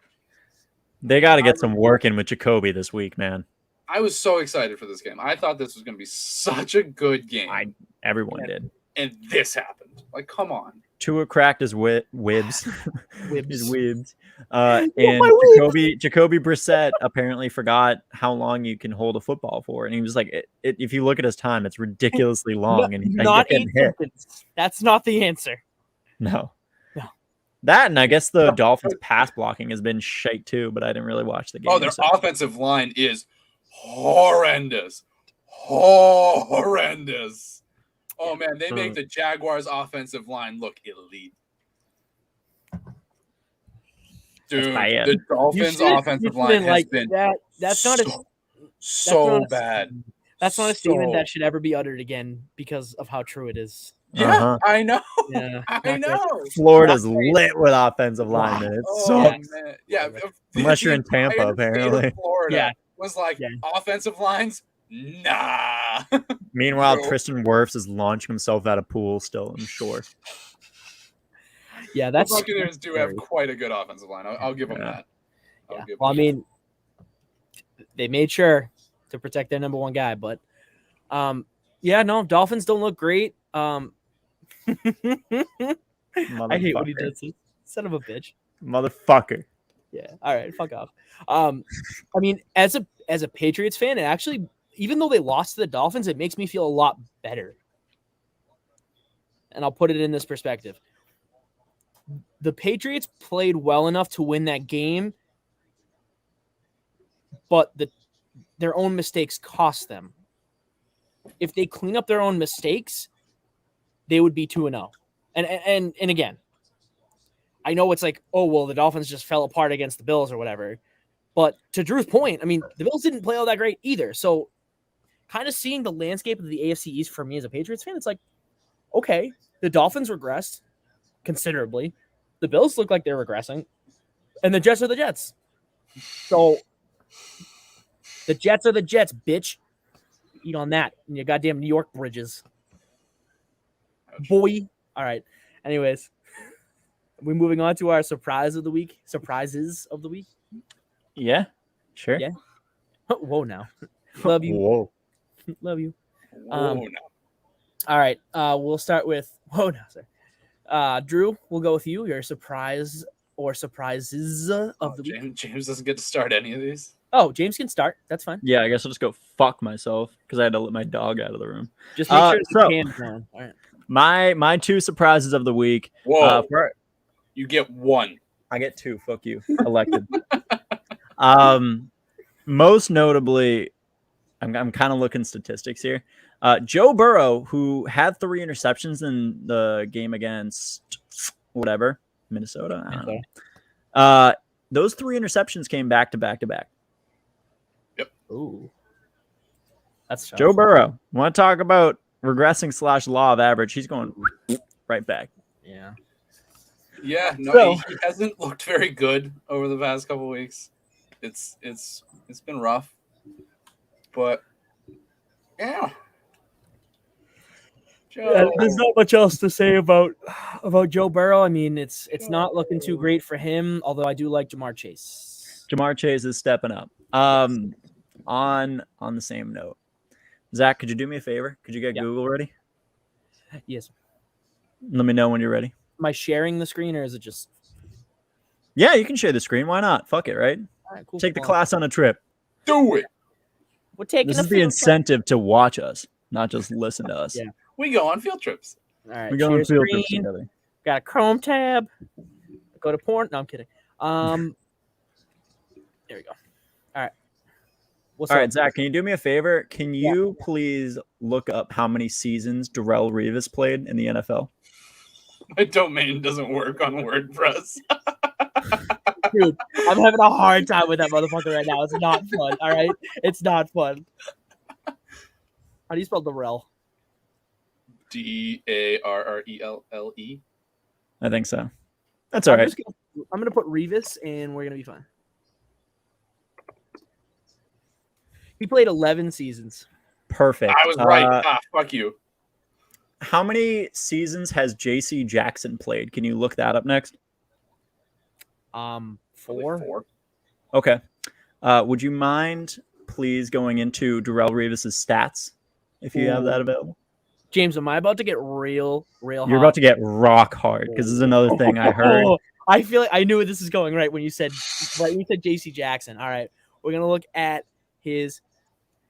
[SPEAKER 2] they got to get some work in with Jacoby this week, man.
[SPEAKER 3] I was so excited for this game. I thought this was going to be such a good game.
[SPEAKER 2] Everyone did.
[SPEAKER 3] And this happened. Like, come on.
[SPEAKER 2] Tua cracked his wibs. His wibs. And Jacoby Brissett apparently forgot how long you can hold a football for. And he was like, if you look at his time, it's ridiculously long. And
[SPEAKER 1] not 8 seconds. That's not the answer.
[SPEAKER 2] No. That, and I guess the Dolphins' pass blocking has been shite too, but I didn't really watch the game.
[SPEAKER 3] Oh, their offensive line is horrendous. Horrendous. Oh, man, they make the Jaguars' offensive line look elite. Dude, the Dolphins' offensive line has been
[SPEAKER 1] that's not
[SPEAKER 3] so bad.
[SPEAKER 1] That's not a statement that should ever be uttered again because of how true it is.
[SPEAKER 3] Yeah, I know.
[SPEAKER 1] Yeah,
[SPEAKER 3] I know.
[SPEAKER 2] Florida's lit with offensive linemen. It sucks.
[SPEAKER 3] Man. Yeah,
[SPEAKER 2] unless you're in Tampa, apparently.
[SPEAKER 3] Florida was like offensive lines. Nah.
[SPEAKER 2] Meanwhile, Tristan Wirfs is launching himself out of pool still in shore.
[SPEAKER 1] Yeah, that's
[SPEAKER 3] the Buccaneers do have quite a good offensive line. I'll give them that.
[SPEAKER 1] I mean, they made sure to protect their number one guy, but Dolphins don't look great. I hate when he does this. Son of a bitch.
[SPEAKER 2] Motherfucker.
[SPEAKER 1] Yeah. All right. Fuck off. I mean, as a Patriots fan, it actually, even though they lost to the Dolphins, it makes me feel a lot better. And I'll put it in this perspective. The Patriots played well enough to win that game, but their own mistakes cost them. If they clean up their own mistakes, they would be 2-0. And again, I know it's like, oh, well, the Dolphins just fell apart against the Bills or whatever. But to Drew's point, I mean, the Bills didn't play all that great either. So kind of seeing the landscape of the AFC East for me as a Patriots fan, it's like, okay, the Dolphins regressed considerably. The Bills look like they're regressing. And the Jets are the Jets. So the Jets are the Jets, bitch. Eat on that in your goddamn New York bridges. Boy. All right. Anyways, we're moving on to our surprises of the week.
[SPEAKER 2] Yeah, sure.
[SPEAKER 1] Yeah. Whoa, now. Love you.
[SPEAKER 2] Whoa.
[SPEAKER 1] Love you.
[SPEAKER 3] No.
[SPEAKER 1] All right. We'll start with Drew, we'll go with you. Your surprise or surprises of the week.
[SPEAKER 3] James doesn't get to start any of these.
[SPEAKER 1] Oh, James can start. That's fine.
[SPEAKER 2] Yeah, I guess I'll just go fuck myself because I had to let my dog out of the room.
[SPEAKER 1] Just make sure the can's on. All
[SPEAKER 2] right. My 2 surprises of the week.
[SPEAKER 3] Whoa. You get 1.
[SPEAKER 2] I get 2. Fuck you. Elected. Most notably, I'm kind of looking statistics here. Joe Burrow, who had 3 interceptions in the game against Minnesota. I don't know. Those 3 interceptions came back to back to back.
[SPEAKER 3] Yep.
[SPEAKER 1] Ooh. That's tough.
[SPEAKER 2] Joe Burrow. Want to talk about regressing / law of average? He's going right back.
[SPEAKER 1] Yeah.
[SPEAKER 3] Yeah. No, he hasn't looked very good over the past couple of weeks. It's been rough, but yeah.
[SPEAKER 1] There's not much else to say about Joe Burrow. I mean, it's not looking too great for him, although I do like Jamar Chase.
[SPEAKER 2] Jamar Chase is stepping up. On the same note, Zach, could you do me a favor? Could you get
[SPEAKER 1] Yeah.
[SPEAKER 2] Google ready?
[SPEAKER 1] Yes.
[SPEAKER 2] Let me know when you're ready.
[SPEAKER 1] Am I sharing the screen or is it just?
[SPEAKER 2] Yeah, you can share the screen. Why not? Fuck it, right?
[SPEAKER 1] All right, cool.
[SPEAKER 2] Take the
[SPEAKER 1] Hold on.
[SPEAKER 2] class on a trip.
[SPEAKER 3] Do it.
[SPEAKER 1] We're taking
[SPEAKER 2] This
[SPEAKER 1] a
[SPEAKER 2] is the
[SPEAKER 1] field
[SPEAKER 2] incentive to watch us, not just listen to us.
[SPEAKER 1] Yeah.
[SPEAKER 3] We go on field trips.
[SPEAKER 1] trip. All right.
[SPEAKER 2] We go on
[SPEAKER 1] share
[SPEAKER 2] field
[SPEAKER 1] screen.
[SPEAKER 2] trips together.
[SPEAKER 1] Got a Chrome tab. Go to porn. No, I'm kidding. There we go. All right. What's
[SPEAKER 2] All
[SPEAKER 1] up?
[SPEAKER 2] right, Zach, can you do me a favor? Can you please look up how many seasons Darrelle Revis played in the NFL?
[SPEAKER 3] My domain doesn't work on WordPress.
[SPEAKER 1] Dude, I'm having a hard time with that motherfucker right now. It's not fun. All right, it's not fun. How do you spell Darrell?
[SPEAKER 3] Darrelle.
[SPEAKER 2] I think so. That's all right.
[SPEAKER 1] I'm gonna put Revis, and we're gonna be fine. He played 11 seasons.
[SPEAKER 2] Perfect.
[SPEAKER 3] I was right. Fuck you.
[SPEAKER 2] How many seasons has J.C. Jackson played? Can you look that up next?
[SPEAKER 1] 4.
[SPEAKER 2] Okay. Would you mind please going into Darrelle Revis's stats if you have that available?
[SPEAKER 1] James, am I about to get real
[SPEAKER 2] You're
[SPEAKER 1] hot?
[SPEAKER 2] about to get rock hard because this is another thing I heard.
[SPEAKER 1] I feel like I knew where this is going right when you said J.C. Jackson. All right, we're gonna look at his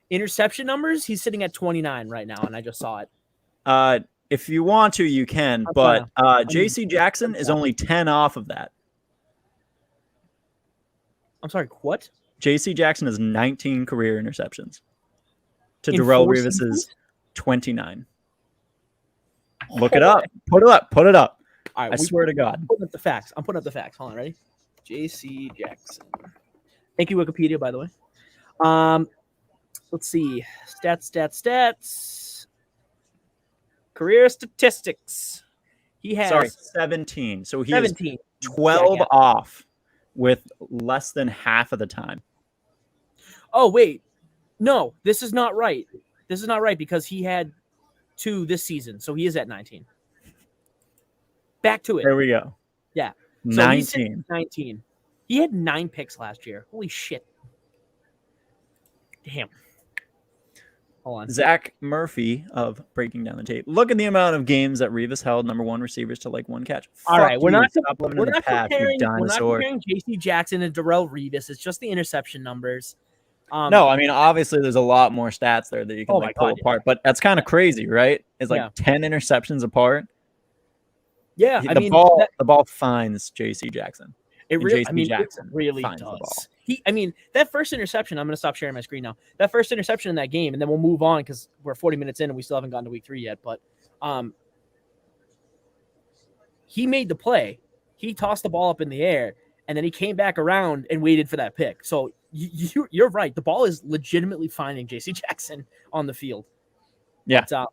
[SPEAKER 1] interception numbers. He's sitting at 29 right now, and I just saw it.
[SPEAKER 2] If you want to, you can, but J.C. Jackson is only 10 off of that.
[SPEAKER 1] I'm sorry, what?
[SPEAKER 2] J.C. Jackson has 19 career interceptions to
[SPEAKER 1] In
[SPEAKER 2] Darrelle
[SPEAKER 1] 4
[SPEAKER 2] Revis's
[SPEAKER 1] seasons?
[SPEAKER 2] 29. Look it up. Put it up. Put it up.
[SPEAKER 1] All right,
[SPEAKER 2] I swear to God.
[SPEAKER 1] I'm putting up the facts. Hold on, ready? J.C. Jackson. Thank you, Wikipedia, by the way. Let's see. Stats. Career statistics. He has
[SPEAKER 2] 17. So he
[SPEAKER 1] 17.
[SPEAKER 2] is 12 off with less than half of the time.
[SPEAKER 1] Oh, wait. No, this is not right. This is not right because he had 2 this season. So he is at 19. Back to it.
[SPEAKER 2] There we go.
[SPEAKER 1] Yeah. So
[SPEAKER 2] 19.
[SPEAKER 1] 19. He had 9 picks last year. Holy shit. Damn. Hold on.
[SPEAKER 2] Zach Murphy of Breaking Down the Tape. Look at the amount of games that Revis held number 1 receivers to like 1 catch.
[SPEAKER 1] All right, we're not
[SPEAKER 2] comparing
[SPEAKER 1] J.C. Jackson and Darrelle Revis. It's just the interception numbers.
[SPEAKER 2] No, I mean obviously there's a lot more stats there that you can pull apart, but that's kind of crazy, right? It's like 10 interceptions apart.
[SPEAKER 1] Yeah,
[SPEAKER 2] the ball finds J.C. Jackson.
[SPEAKER 1] It really,
[SPEAKER 2] Jackson
[SPEAKER 1] really does. That first interception. I'm going to stop sharing my screen now. That first interception in that game, and then we'll move on because we're 40 minutes in and we still haven't gotten to week 3 yet. But he made the play. He tossed the ball up in the air, and then he came back around and waited for that pick. So you're right. The ball is legitimately finding J.C. Jackson on the field.
[SPEAKER 2] Yeah,
[SPEAKER 1] but,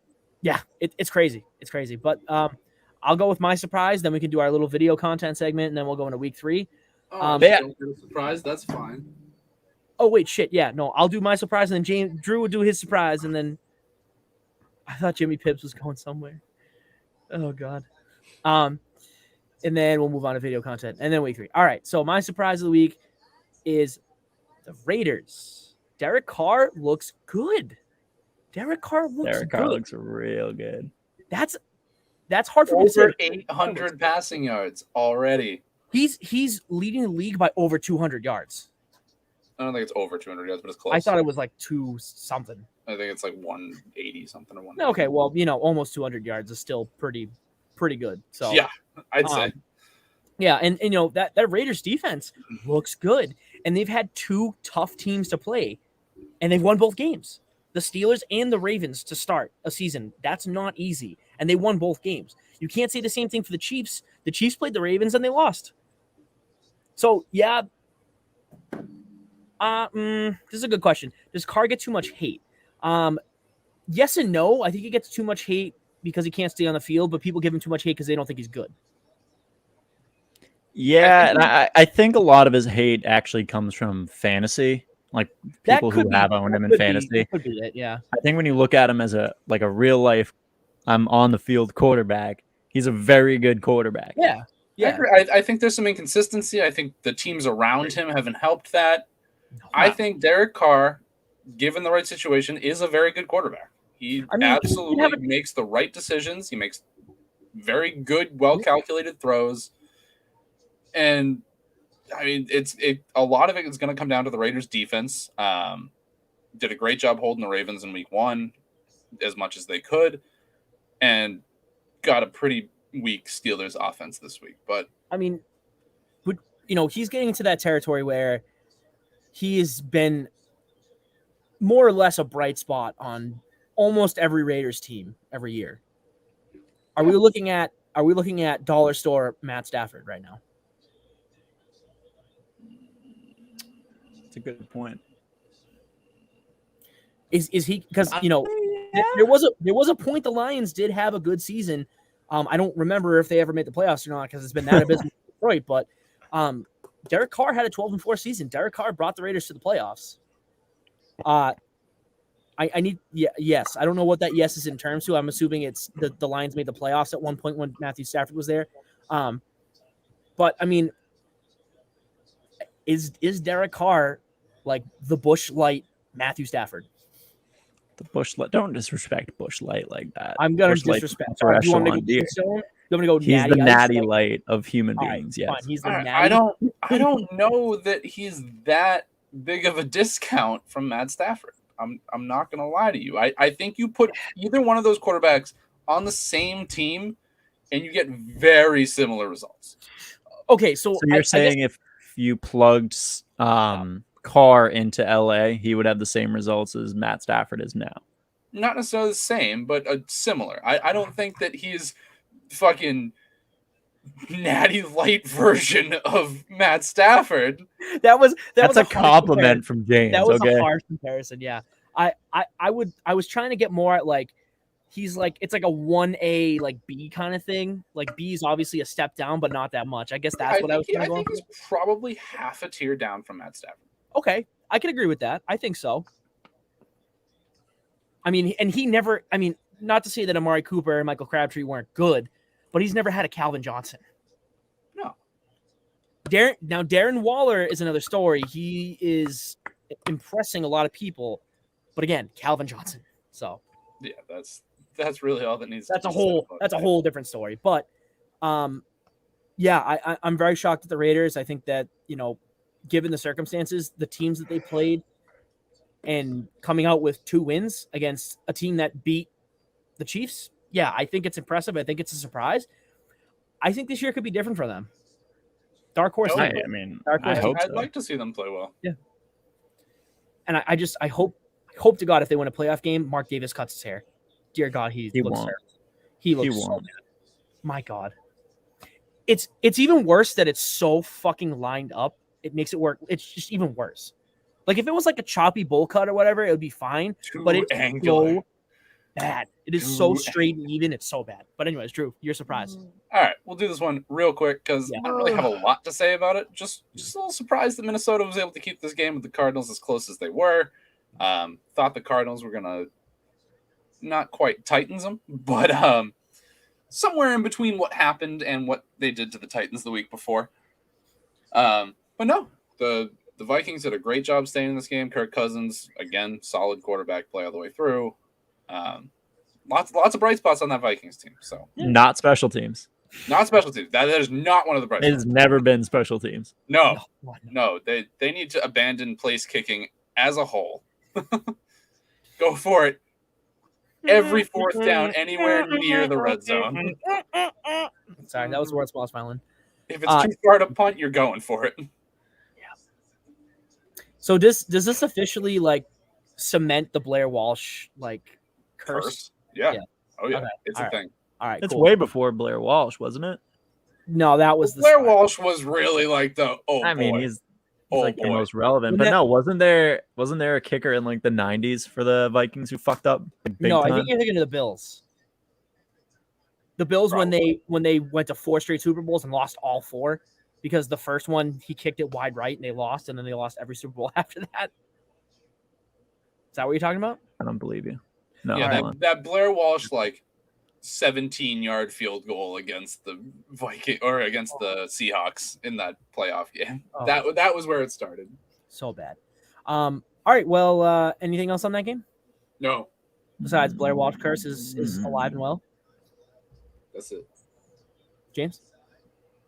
[SPEAKER 1] it's crazy. It's crazy. But I'll go with my surprise. Then we can do our little video content segment, and then we'll go into week 3.
[SPEAKER 3] Surprise, that's fine.
[SPEAKER 1] Oh wait, shit, yeah, no, I'll do my surprise, and then Drew would do his surprise, and then I thought Jimmy Pibbs was going somewhere. Oh god. And then we'll move on to video content, and then week 3. All right, so my surprise of the week is the Raiders. Derek Carr looks good. Derek Carr looks
[SPEAKER 2] real good.
[SPEAKER 1] That's hard for me to say.
[SPEAKER 3] Over 800 passing yards already.
[SPEAKER 1] He's leading the league by over 200 yards.
[SPEAKER 3] I don't think it's over 200 yards, but it's close.
[SPEAKER 1] I thought it was like 2 something.
[SPEAKER 3] I think it's like 180 something or 1.
[SPEAKER 1] Okay, well, almost 200 yards is still pretty good. So
[SPEAKER 3] yeah, I'd say.
[SPEAKER 1] Yeah, and that Raiders defense looks good, and they've had 2 tough teams to play, and they've won both games. The Steelers and the Ravens to start a season. That's not easy, and they won both games. You can't say the same thing for the Chiefs. The Chiefs played the Ravens and they lost. So yeah. This is a good question. Does Carr get too much hate? Yes and no. I think he gets too much hate because he can't stay on the field, but people give him too much hate because they don't think he's good.
[SPEAKER 2] Yeah, and I think a lot of his hate actually comes from fantasy, like people who have owned him in fantasy.
[SPEAKER 1] That could be it, yeah.
[SPEAKER 2] I think when you look at him as a real life, I'm on the field quarterback, he's a very good quarterback.
[SPEAKER 1] Yeah.
[SPEAKER 3] I think there's some inconsistency. I think the teams around him haven't helped that. I think Derek Carr given the right situation, is a very good quarterback. He absolutely makes the right decisions. He makes very good, well-calculated throws. And, I mean, a lot of it is going to come down to the Raiders' defense. Did a great job holding the Ravens in week 1 as much as they could, and got a pretty weak Steelers offense this week. But
[SPEAKER 1] I mean, he's getting into that territory where he has been more or less a bright spot on almost every Raiders team every year. Are we looking at dollar store Matt Stafford right now?
[SPEAKER 2] It's a good point.
[SPEAKER 1] Is he, because there was a point the Lions did have a good season. I don't remember if they ever made the playoffs or not because it's been that abysmal in Detroit, but Derek Carr had a 12-4 season. Derek Carr brought the Raiders to the playoffs. Yes. I don't know what that yes is in terms to. I'm assuming it's the Lions made the playoffs at one point when Matthew Stafford was there. But I mean, is Derek Carr like the Busch Light Matthew Stafford?
[SPEAKER 2] The Busch Light. Don't disrespect Busch Light like that.
[SPEAKER 1] I'm gonna disrespect. Do you want me to go
[SPEAKER 2] He's
[SPEAKER 1] natty
[SPEAKER 2] the natty
[SPEAKER 1] ice?
[SPEAKER 2] light of human beings.
[SPEAKER 1] Right,
[SPEAKER 2] yes.
[SPEAKER 1] fine. He's the natty.
[SPEAKER 3] I don't know that he's that big of a discount from Matt Stafford. I'm not gonna lie to you. I think you put either one of those quarterbacks on the same team, and you get very similar results.
[SPEAKER 1] Okay, so
[SPEAKER 2] you're saying if you plugged Carr into LA, he would have the same results as Matt Stafford is now.
[SPEAKER 3] Not necessarily the same, but similar. I don't think that he's fucking natty light version of Matt Stafford.
[SPEAKER 1] That's
[SPEAKER 2] a compliment from James.
[SPEAKER 1] That was a harsh comparison. Yeah, I was trying to get more at like he's like it's like a 1A like B kind of thing. Like B is obviously a step down, but not that much. I guess that's what I was. I think
[SPEAKER 3] he's probably half a tier down from Matt Stafford.
[SPEAKER 1] Okay, I can agree with that. I think so. I mean, and he never. I mean, not to say that Amari Cooper and Michael Crabtree weren't good, but he's never had a Calvin Johnson.
[SPEAKER 3] No.
[SPEAKER 1] Darren Waller is another story. He is impressing a lot of people, but again, Calvin Johnson. So
[SPEAKER 3] yeah, that's really all that needs.
[SPEAKER 1] That's a whole different story. But I'm very shocked at the Raiders. I think that given the circumstances, the teams that they played, and coming out with 2 wins against a team that beat the Chiefs, yeah, I think it's impressive. I think it's a surprise. I think this year could be different for them. Dark horse.
[SPEAKER 2] I'd
[SPEAKER 3] like to see them play well.
[SPEAKER 1] Yeah. And I hope to God if they win a playoff game, Mark Davis cuts his hair. Dear God, he looks terrible. He looks so bad. My God. It's even worse that it's so fucking lined up. It makes it work. It's just even worse. Like if it was like a choppy bowl cut or whatever, it would be fine. But it's so bad. It is so straight and even. It's so bad. But anyways, Drew, you're surprised.
[SPEAKER 3] All right, we'll do this one real quick because I don't really have a lot to say about it. Just a little surprised that Minnesota was able to keep this game with the Cardinals as close as they were. Thought the Cardinals were gonna not quite Titans them, but somewhere in between what happened and what they did to the Titans the week before. But no, the Vikings did a great job staying in this game. Kirk Cousins, again, solid quarterback play all the way through. Lots of bright spots on that Vikings team. So
[SPEAKER 2] not special teams.
[SPEAKER 3] Not special teams. That is not one of the bright spots.
[SPEAKER 2] It has never been special teams.
[SPEAKER 3] No. They need to abandon place kicking as a whole. Go for it. Every 4th down anywhere near the red zone.
[SPEAKER 1] Sorry, that was the world's smallest violin.
[SPEAKER 3] If it's too far to punt, you're going for it.
[SPEAKER 1] Yeah. So does this officially like cement the Blair Walsh like curse?
[SPEAKER 3] Yeah. Oh yeah. Okay. It's a thing.
[SPEAKER 1] All right.
[SPEAKER 2] It's way before Blair Walsh, wasn't it?
[SPEAKER 1] No, that was
[SPEAKER 3] Blair Walsh was really like the
[SPEAKER 2] he's like the most relevant. But no, wasn't there a kicker in like the 90s for the Vikings who fucked up?
[SPEAKER 1] No, I think you're thinking of the Bills. The Bills when they went to 4 straight Super Bowls and lost all 4 because the first one he kicked it wide right and they lost, and then they lost every Super Bowl after that. Is that what you're talking about?
[SPEAKER 2] I don't believe you. No.
[SPEAKER 3] Yeah, that Blair Walsh like 17-yard field goal against the Viking or against the Seahawks in that playoff game. That was where it started.
[SPEAKER 1] So bad. All All right. Well, anything else on that game
[SPEAKER 3] No,
[SPEAKER 1] besides Blair Walsh curse is alive and well?
[SPEAKER 3] that's it.
[SPEAKER 1] James?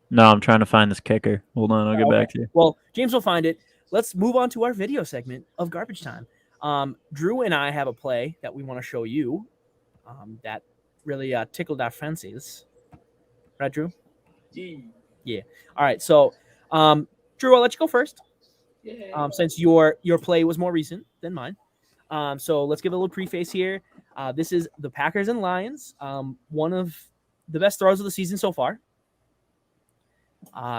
[SPEAKER 2] No, I'm trying to find this kicker. Hold on, I'll get back to you.
[SPEAKER 1] Well, James will find it. Let's move on to our video segment of Garbage Time. Drew and I have a play that we want to show you that really tickled our fancies. Right, Drew? Yeah. All right. So, Drew, I'll let you go first. Since your play was more recent than mine. So let's give a little preface here. This is the Packers and Lions. One of the best throws of the season so far.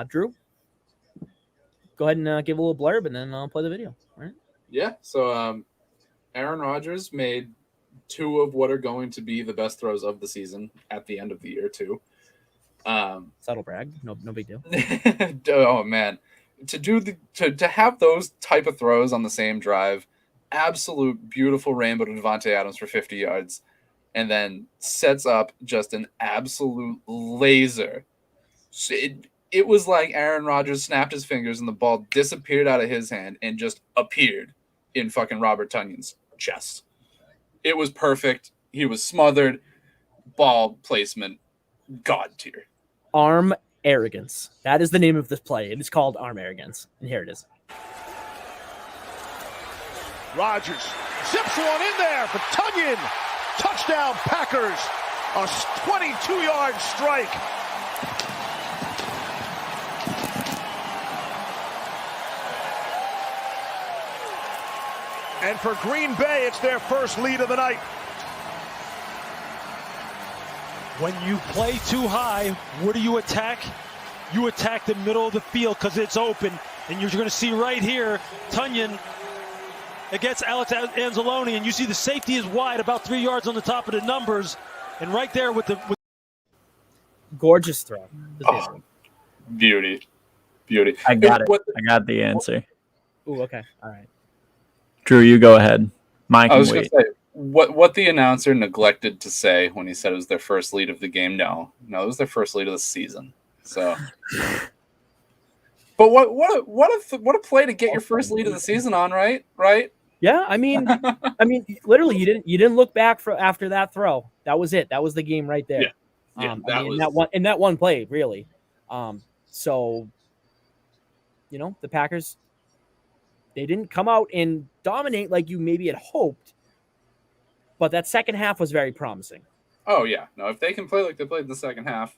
[SPEAKER 1] Drew, go ahead and give a little blurb, and then I'll play the video. All right?
[SPEAKER 3] Yeah. So Aaron Rodgers made two of what are going to be the best throws of the season at the end of the year too.
[SPEAKER 1] Subtle brag. No big deal.
[SPEAKER 3] Oh man, to have those type of throws on the same drive, absolute beautiful rainbow to Devontae Adams for 50 yards, and then sets up just an absolute laser. It was like Aaron Rodgers snapped his fingers and the ball disappeared out of his hand and just appeared in fucking Robert Tunyon's chest. It was perfect. He was smothered. Ball placement, God tier.
[SPEAKER 1] Arm arrogance. That is the name of this play. It is called arm arrogance. And here it is.
[SPEAKER 4] Rodgers zips one in there for Tunyon. Touchdown Packers. A 22-yard strike. And for Green Bay, it's their first lead of the night.
[SPEAKER 5] When you play too high, what do you attack? You attack the middle of the field because it's open. And you're going to see right here, Tunyon against Alex Anzalone, and you see the safety is wide, about 3 yards on the top of the numbers. And right there with the...
[SPEAKER 1] Gorgeous throw.
[SPEAKER 3] Oh, beauty.
[SPEAKER 2] I got it. I got the answer.
[SPEAKER 1] Ooh, okay. All right.
[SPEAKER 2] Drew, you go ahead. Mine can
[SPEAKER 3] I was
[SPEAKER 2] wait.
[SPEAKER 3] going to say, what the announcer neglected to say when he said it was their first lead of the game. No, it was their first lead of the season. So, but what a play to get your first lead of the season on, right?
[SPEAKER 1] Yeah, I mean, literally, you didn't look back after that throw. That was it. That was the game right there.
[SPEAKER 3] Yeah,
[SPEAKER 1] in that one play, really. So, the Packers, they didn't come out and dominate like you maybe had hoped, but that second half was very promising.
[SPEAKER 3] Oh yeah, no, if they can play like they played in the second half,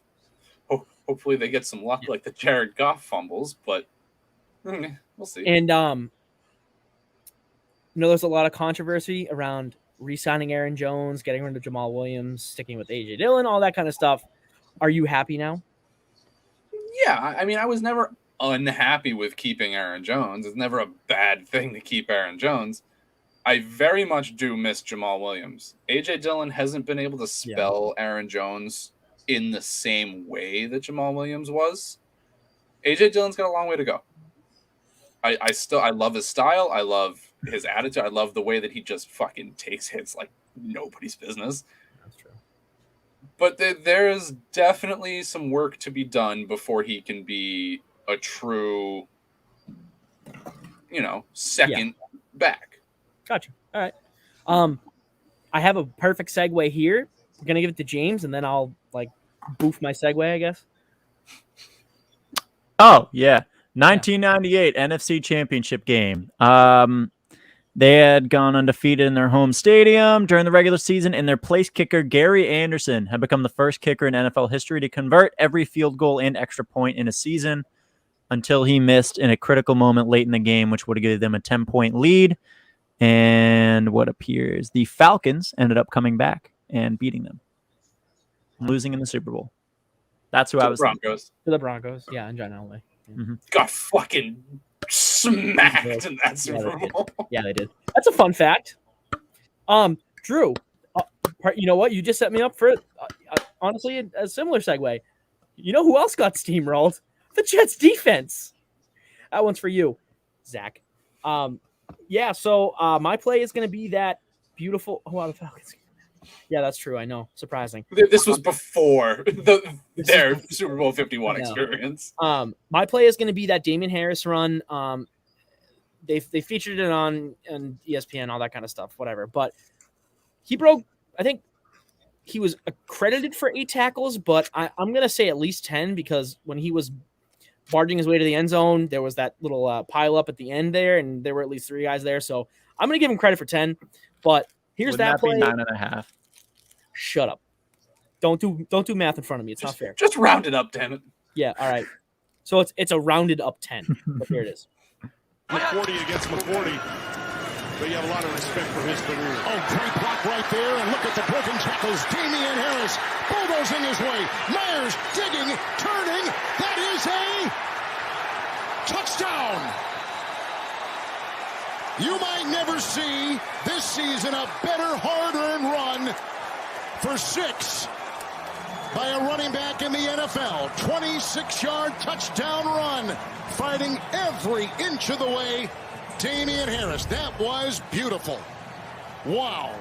[SPEAKER 3] hopefully they get some luck like the Jared Goff fumbles, but we'll see.
[SPEAKER 1] And there's a lot of controversy around re-signing Aaron Jones, getting rid of Jamal Williams, sticking with AJ Dillon, all that kind of stuff. Are you happy now?
[SPEAKER 3] Yeah, I mean, I was never unhappy with keeping Aaron Jones. It's never a bad thing to keep Aaron Jones. I very much do miss Jamal Williams. AJ Dillon hasn't been able to spell Aaron Jones in the same way that Jamal Williams was. AJ Dillon's got a long way to go. I love his style. I love his attitude. I love the way that he just fucking takes hits like nobody's business.
[SPEAKER 1] That's true.
[SPEAKER 3] But there is definitely some work to be done before he can be a true, second back.
[SPEAKER 1] Gotcha. All right. I have a perfect segue here. We're gonna give it to James, and then I'll boof my segue, I guess.
[SPEAKER 2] Oh yeah, 1998 NFC Championship game. They had gone undefeated in their home stadium during the regular season, and their place kicker, Gary Anderson, had become the first kicker in NFL history to convert every field goal and extra point in a season until he missed in a critical moment late in the game, which would have given them a 10-point lead. And what appears, the Falcons ended up coming back and beating them, losing in the Super Bowl. That's who I was
[SPEAKER 3] Broncos.
[SPEAKER 1] To the Broncos, yeah, in general.
[SPEAKER 2] Mm-hmm.
[SPEAKER 3] Got fucking smacked in that Super Bowl.
[SPEAKER 1] Yeah, they did. That's a fun fact. Drew, you know what? You just set me up for honestly a similar segue. You know who else got steamrolled? The Jets defense. That one's for you, Zach. Yeah, so my play is going to be that beautiful. Oh, the Falcons. Yeah, that's true. I know. Surprising.
[SPEAKER 3] This was before their Super Bowl 51 experience.
[SPEAKER 1] My play is going to be that Damien Harris run. they featured it on ESPN, all that kind of stuff, whatever. But he broke. I think he was accredited for 8 tackles, but I'm gonna say at least 10 because when he was barging his way to the end zone, there was that little pile up at the end there, and there were at least 3 guys there. So I'm gonna give him credit for 10. But here's
[SPEAKER 2] Wouldn't
[SPEAKER 1] that play.
[SPEAKER 2] 9.5.
[SPEAKER 1] Shut up. Don't do math in front of me. It's not fair.
[SPEAKER 3] Just round it up, damn it.
[SPEAKER 1] Yeah, all right. So it's a rounded up 10. But here it is.
[SPEAKER 4] McCourty against McCourty. But you have a lot of respect for his career. Oh, great block right there. And look at the broken tackles. Damien Harris bulldozing his way. Myers digging, turning. That is a touchdown. You might never see this season a better hard-earned run for 6 by a running back in the NFL. 26-yard touchdown run, fighting every inch of the way. Damien Harris, that was beautiful. Wow.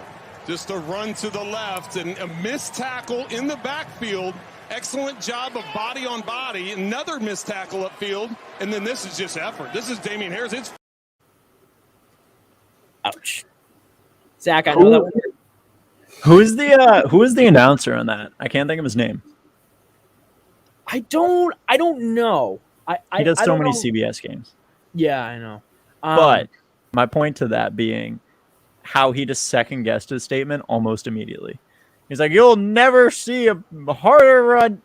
[SPEAKER 6] Just a run to the left and a missed tackle in the backfield. Excellent job of body on body. Another missed tackle upfield. And then this is just effort. This is Damien Harris. It's
[SPEAKER 1] Ouch. Zach, I know that one.
[SPEAKER 2] Who is the announcer on that? I can't think of his name.
[SPEAKER 1] I don't know.
[SPEAKER 2] He does
[SPEAKER 1] I
[SPEAKER 2] so
[SPEAKER 1] don't
[SPEAKER 2] many
[SPEAKER 1] know.
[SPEAKER 2] CBS games.
[SPEAKER 1] Yeah, I know.
[SPEAKER 2] But my point to that being how he just second guessed his statement almost immediately. He's like, "You'll never see a harder run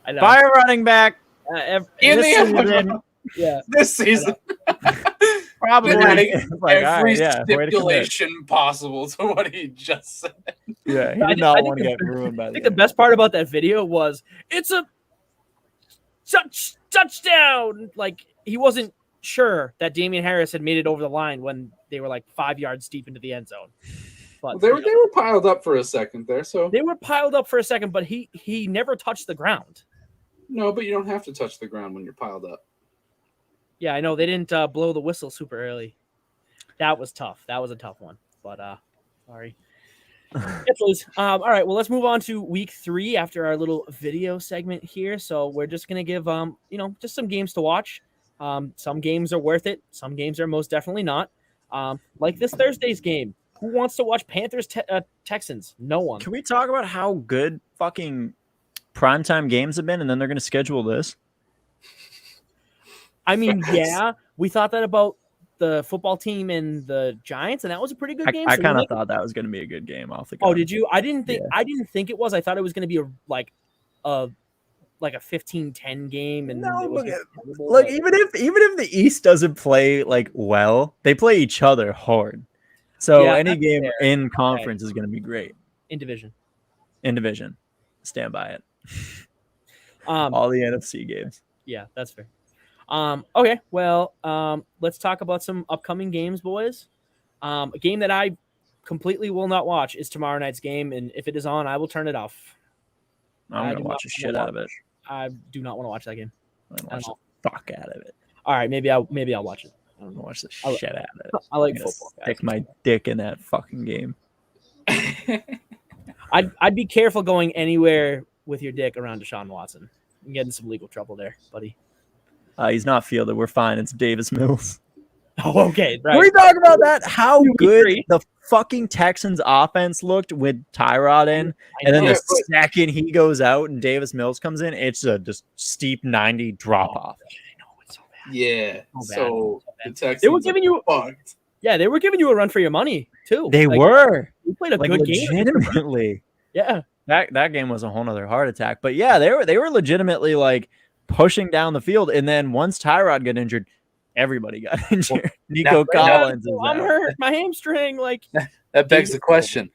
[SPEAKER 2] by a running back
[SPEAKER 3] In
[SPEAKER 2] this
[SPEAKER 3] the
[SPEAKER 2] season."
[SPEAKER 1] yeah.
[SPEAKER 3] this season.
[SPEAKER 2] Probably
[SPEAKER 3] Adding
[SPEAKER 2] like, all
[SPEAKER 3] every
[SPEAKER 2] right, yeah, way to commit.
[SPEAKER 3] stipulation possible to what he just said.
[SPEAKER 2] Yeah, he
[SPEAKER 1] I
[SPEAKER 2] did
[SPEAKER 1] think-
[SPEAKER 2] not
[SPEAKER 1] I
[SPEAKER 2] want to
[SPEAKER 1] think
[SPEAKER 2] get ruined by
[SPEAKER 1] I think the
[SPEAKER 2] that.
[SPEAKER 1] best part about that video was it's a touchdown. Like he wasn't sure that Damien Harris had made it over the line when they were like 5 yards deep into the end zone. But
[SPEAKER 3] They were piled up for a second there, so
[SPEAKER 1] they were piled up for a second, but he never touched the ground.
[SPEAKER 3] no, but you don't have to touch the ground when you're piled up.
[SPEAKER 1] Yeah, I know they didn't blow the whistle super early. That was tough. That was a tough one. But sorry. All right, well, let's move on to week 3 after our little video segment here. So we're just gonna give just some games to watch. Some games are worth it. Some games are most definitely not. Like this Thursday's game. Who wants to watch Panthers Texans? No one.
[SPEAKER 2] Can we talk about how good fucking primetime games have been, and then they're going to schedule this?
[SPEAKER 1] I mean, yeah, we thought that about the football team and the Giants, and that was a pretty good game.
[SPEAKER 2] I
[SPEAKER 1] So
[SPEAKER 2] kind of
[SPEAKER 1] we-
[SPEAKER 2] thought that was going to be a good game off the
[SPEAKER 1] Oh,
[SPEAKER 2] cuff.
[SPEAKER 1] did you? I didn't think.
[SPEAKER 2] Yeah.
[SPEAKER 1] I didn't think it was. I thought it was going to be a 15-10 game. And
[SPEAKER 2] No,
[SPEAKER 1] it was
[SPEAKER 2] but
[SPEAKER 1] terrible,
[SPEAKER 2] Look,
[SPEAKER 1] but-
[SPEAKER 2] even if the East doesn't play like well, they play each other hard. So
[SPEAKER 1] Yeah,
[SPEAKER 2] any
[SPEAKER 1] that's
[SPEAKER 2] game
[SPEAKER 1] fair.
[SPEAKER 2] in conference is going to be great.
[SPEAKER 1] in division.
[SPEAKER 2] In division, stand by it.
[SPEAKER 1] Um,
[SPEAKER 2] All the NFC games.
[SPEAKER 1] yeah, that's fair. Okay, well, let's talk about some upcoming games, boys. A game that I completely will not watch is tomorrow night's game, and if it is on, I will turn it off. I
[SPEAKER 2] I'm going
[SPEAKER 1] do
[SPEAKER 2] to
[SPEAKER 1] not
[SPEAKER 2] watch the
[SPEAKER 1] wanna
[SPEAKER 2] shit out of it.
[SPEAKER 1] I do not want to watch that game.
[SPEAKER 2] I'm going to
[SPEAKER 1] I
[SPEAKER 2] watch the
[SPEAKER 1] don't
[SPEAKER 2] fuck out of it.
[SPEAKER 1] All right, maybe I'll watch it. I don't
[SPEAKER 2] I'm
[SPEAKER 1] know.
[SPEAKER 2] going to watch the
[SPEAKER 1] I-
[SPEAKER 2] shit out of it.
[SPEAKER 1] I like
[SPEAKER 2] I'm gonna
[SPEAKER 1] football, guys.
[SPEAKER 2] Stick my dick in that fucking game.
[SPEAKER 1] I'd be careful going anywhere with your dick around Deshaun Watson. I'm getting some legal trouble there, buddy.
[SPEAKER 2] He's not fielded. We're fine. It's Davis Mills.
[SPEAKER 1] Oh, okay.
[SPEAKER 2] Can we
[SPEAKER 1] Right.
[SPEAKER 2] talk about that? How
[SPEAKER 1] Week
[SPEAKER 2] good
[SPEAKER 1] 3.
[SPEAKER 2] the fucking Texans offense looked with Tyrod in, and then
[SPEAKER 1] know.
[SPEAKER 2] the second he goes out and Davis Mills comes in, it's a just steep 90 drop off.
[SPEAKER 1] I know, it's so bad.
[SPEAKER 3] Yeah.
[SPEAKER 1] So bad.
[SPEAKER 3] So the Texans
[SPEAKER 1] They were giving you-
[SPEAKER 3] fucked.
[SPEAKER 1] Yeah, they were giving you a run for your money, too.
[SPEAKER 2] They
[SPEAKER 1] Like,
[SPEAKER 2] were
[SPEAKER 1] You played a
[SPEAKER 2] like
[SPEAKER 1] good game.
[SPEAKER 2] legitimately.
[SPEAKER 1] Yeah.
[SPEAKER 2] That game was a whole nother heart attack. But yeah, they were legitimately like pushing down the field, and then once Tyrod got injured, everybody got injured. Nico
[SPEAKER 3] now-
[SPEAKER 2] Collins is
[SPEAKER 1] I'm
[SPEAKER 2] out.
[SPEAKER 1] hurt. My hamstring. Like,
[SPEAKER 3] That begs the question.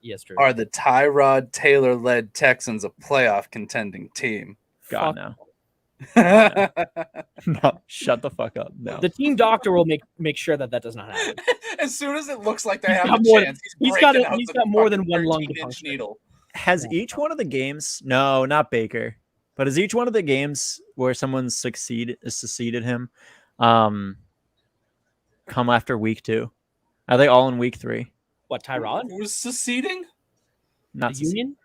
[SPEAKER 1] yes, true.
[SPEAKER 3] Are the Tyrod Taylor-led Texans a playoff contending team?
[SPEAKER 2] God,
[SPEAKER 1] Fuck.
[SPEAKER 2] no. No, shut the fuck up. No.
[SPEAKER 1] The team doctor will make sure that does not happen.
[SPEAKER 3] As soon as it looks like they have
[SPEAKER 1] got
[SPEAKER 3] a
[SPEAKER 1] more-
[SPEAKER 3] chance,
[SPEAKER 1] he's
[SPEAKER 3] breaking
[SPEAKER 1] got
[SPEAKER 3] out
[SPEAKER 1] he's
[SPEAKER 3] the
[SPEAKER 1] got more than
[SPEAKER 3] fucking
[SPEAKER 1] one lung to
[SPEAKER 3] 13-inch
[SPEAKER 1] puncture.
[SPEAKER 3] needle.
[SPEAKER 2] Has each one of the games, no, not Baker, but has each one of the games where someone succeeded him come after week 2? Are they all in week 3?
[SPEAKER 1] What, Tyrod?
[SPEAKER 3] Who's seceding
[SPEAKER 2] Not
[SPEAKER 1] The Union?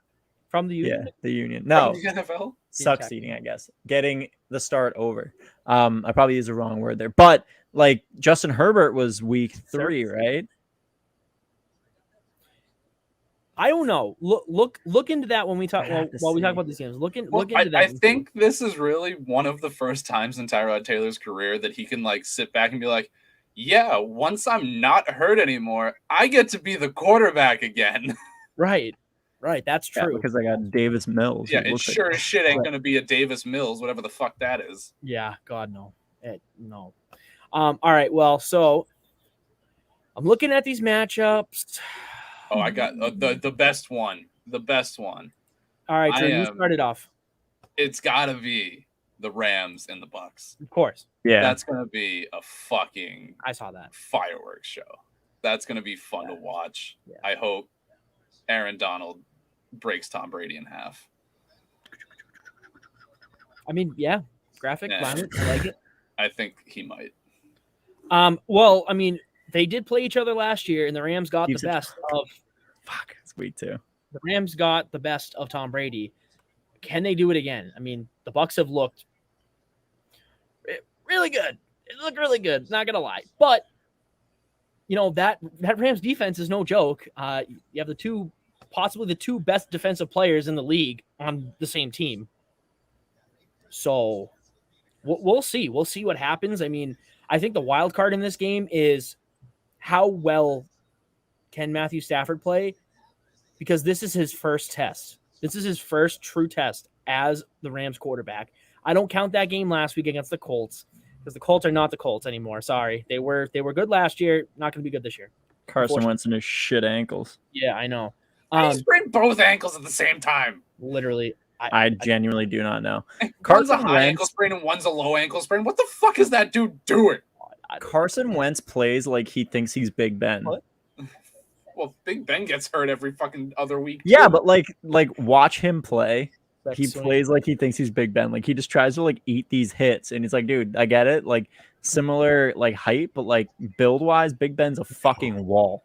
[SPEAKER 1] From the Union?
[SPEAKER 2] Yeah, the Union. No,
[SPEAKER 3] from the NFL?
[SPEAKER 2] succeeding, I guess, getting the start over. I probably used the wrong word there, but like Justin Herbert was week 3, right?
[SPEAKER 1] I don't know. Look into that when we talk. While we talk about these games, look into that.
[SPEAKER 3] I think this is really one of the first times in Tyrod Taylor's career that he can like sit back and be like, "Yeah, once I'm not hurt anymore, I get to be the quarterback again."
[SPEAKER 1] Right. That's true.
[SPEAKER 2] Yeah, because I got Davis Mills.
[SPEAKER 3] Yeah, it sure as shit ain't gonna be a Davis Mills, whatever the fuck that is.
[SPEAKER 1] Yeah, God no, no. All right, well, so I'm looking at these matchups.
[SPEAKER 3] Oh, I got the best one. The best one.
[SPEAKER 1] All right, Drew, you started off.
[SPEAKER 3] It's got to be the Rams and the Bucks.
[SPEAKER 1] Of course.
[SPEAKER 2] Yeah.
[SPEAKER 3] That's going to be a fucking
[SPEAKER 1] I saw that
[SPEAKER 3] fireworks show. That's going to be fun to watch.
[SPEAKER 1] Yeah.
[SPEAKER 3] I hope Aaron Donald breaks Tom Brady in half.
[SPEAKER 1] I mean, yeah, graphic, violent, I like it.
[SPEAKER 3] I think he might.
[SPEAKER 1] Well, I mean, they did play each other last year, and the Rams got the best of.
[SPEAKER 2] Fuck, it's week 2.
[SPEAKER 1] The Rams got the best of Tom Brady. Can they do it again? I mean, the Bucs have looked really good. It looked really good. Not gonna lie, but you know that Rams defense is no joke. You have possibly the two best defensive players in the league on the same team. So we'll see. We'll see what happens. I mean, I think the wild card in this game is how well can Matthew Stafford play, because this is his first test. This is his first true test as the Rams quarterback. I don't count that game last week against the Colts, because the Colts are not the Colts anymore. Sorry. They were good last year. Not going to be good this year.
[SPEAKER 2] Carson Wentz and his shit ankles.
[SPEAKER 1] Yeah, I know.
[SPEAKER 3] He sprained both ankles at the same time.
[SPEAKER 1] Literally.
[SPEAKER 2] I genuinely do not know.
[SPEAKER 3] One's a high ankle sprain and one's a low ankle sprain. What the fuck is that dude doing?
[SPEAKER 2] Carson Wentz plays like he thinks he's Big Ben.
[SPEAKER 1] What?
[SPEAKER 3] Well, Big Ben gets hurt every fucking other week.
[SPEAKER 2] Yeah,
[SPEAKER 3] too.
[SPEAKER 2] but like watch him play.
[SPEAKER 1] That's
[SPEAKER 2] he
[SPEAKER 1] sweet.
[SPEAKER 2] plays like he thinks he's Big Ben. Like he just tries to like eat these hits, and he's like, dude, I get it. Like similar like height, but like build wise, Big Ben's a fucking wall.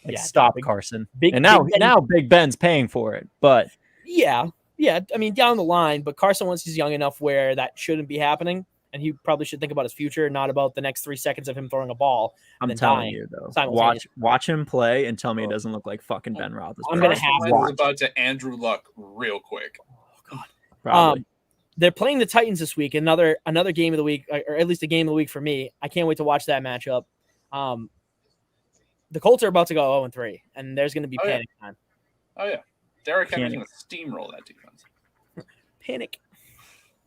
[SPEAKER 2] Like,
[SPEAKER 1] Yeah,
[SPEAKER 2] stop,
[SPEAKER 1] Big-
[SPEAKER 2] Carson.
[SPEAKER 1] Big-
[SPEAKER 2] And now
[SPEAKER 1] Big Ben-
[SPEAKER 2] now Big Ben's paying for it. But
[SPEAKER 1] Yeah. I mean, down the line, but Carson Wentz is young enough where that shouldn't be happening, and he probably should think about his future, not about the next 3 seconds of him throwing a ball.
[SPEAKER 2] I'm
[SPEAKER 1] then
[SPEAKER 2] telling
[SPEAKER 1] dying
[SPEAKER 2] you though,
[SPEAKER 1] simultaneously.
[SPEAKER 2] watch him play and tell me it doesn't look like fucking Ben Roethlisberger.
[SPEAKER 1] I'm gonna
[SPEAKER 3] Carson
[SPEAKER 1] have
[SPEAKER 3] Wentz is about to Andrew Luck real quick.
[SPEAKER 2] Probably.
[SPEAKER 1] They're playing the Titans this week. Another game of the week, or at least a game of the week for me. I can't wait to watch that matchup. The Colts are about to go 0-3, and there's going to be panic time.
[SPEAKER 3] Oh yeah, Derrick Henry's going to steamroll that defense.
[SPEAKER 1] Panic.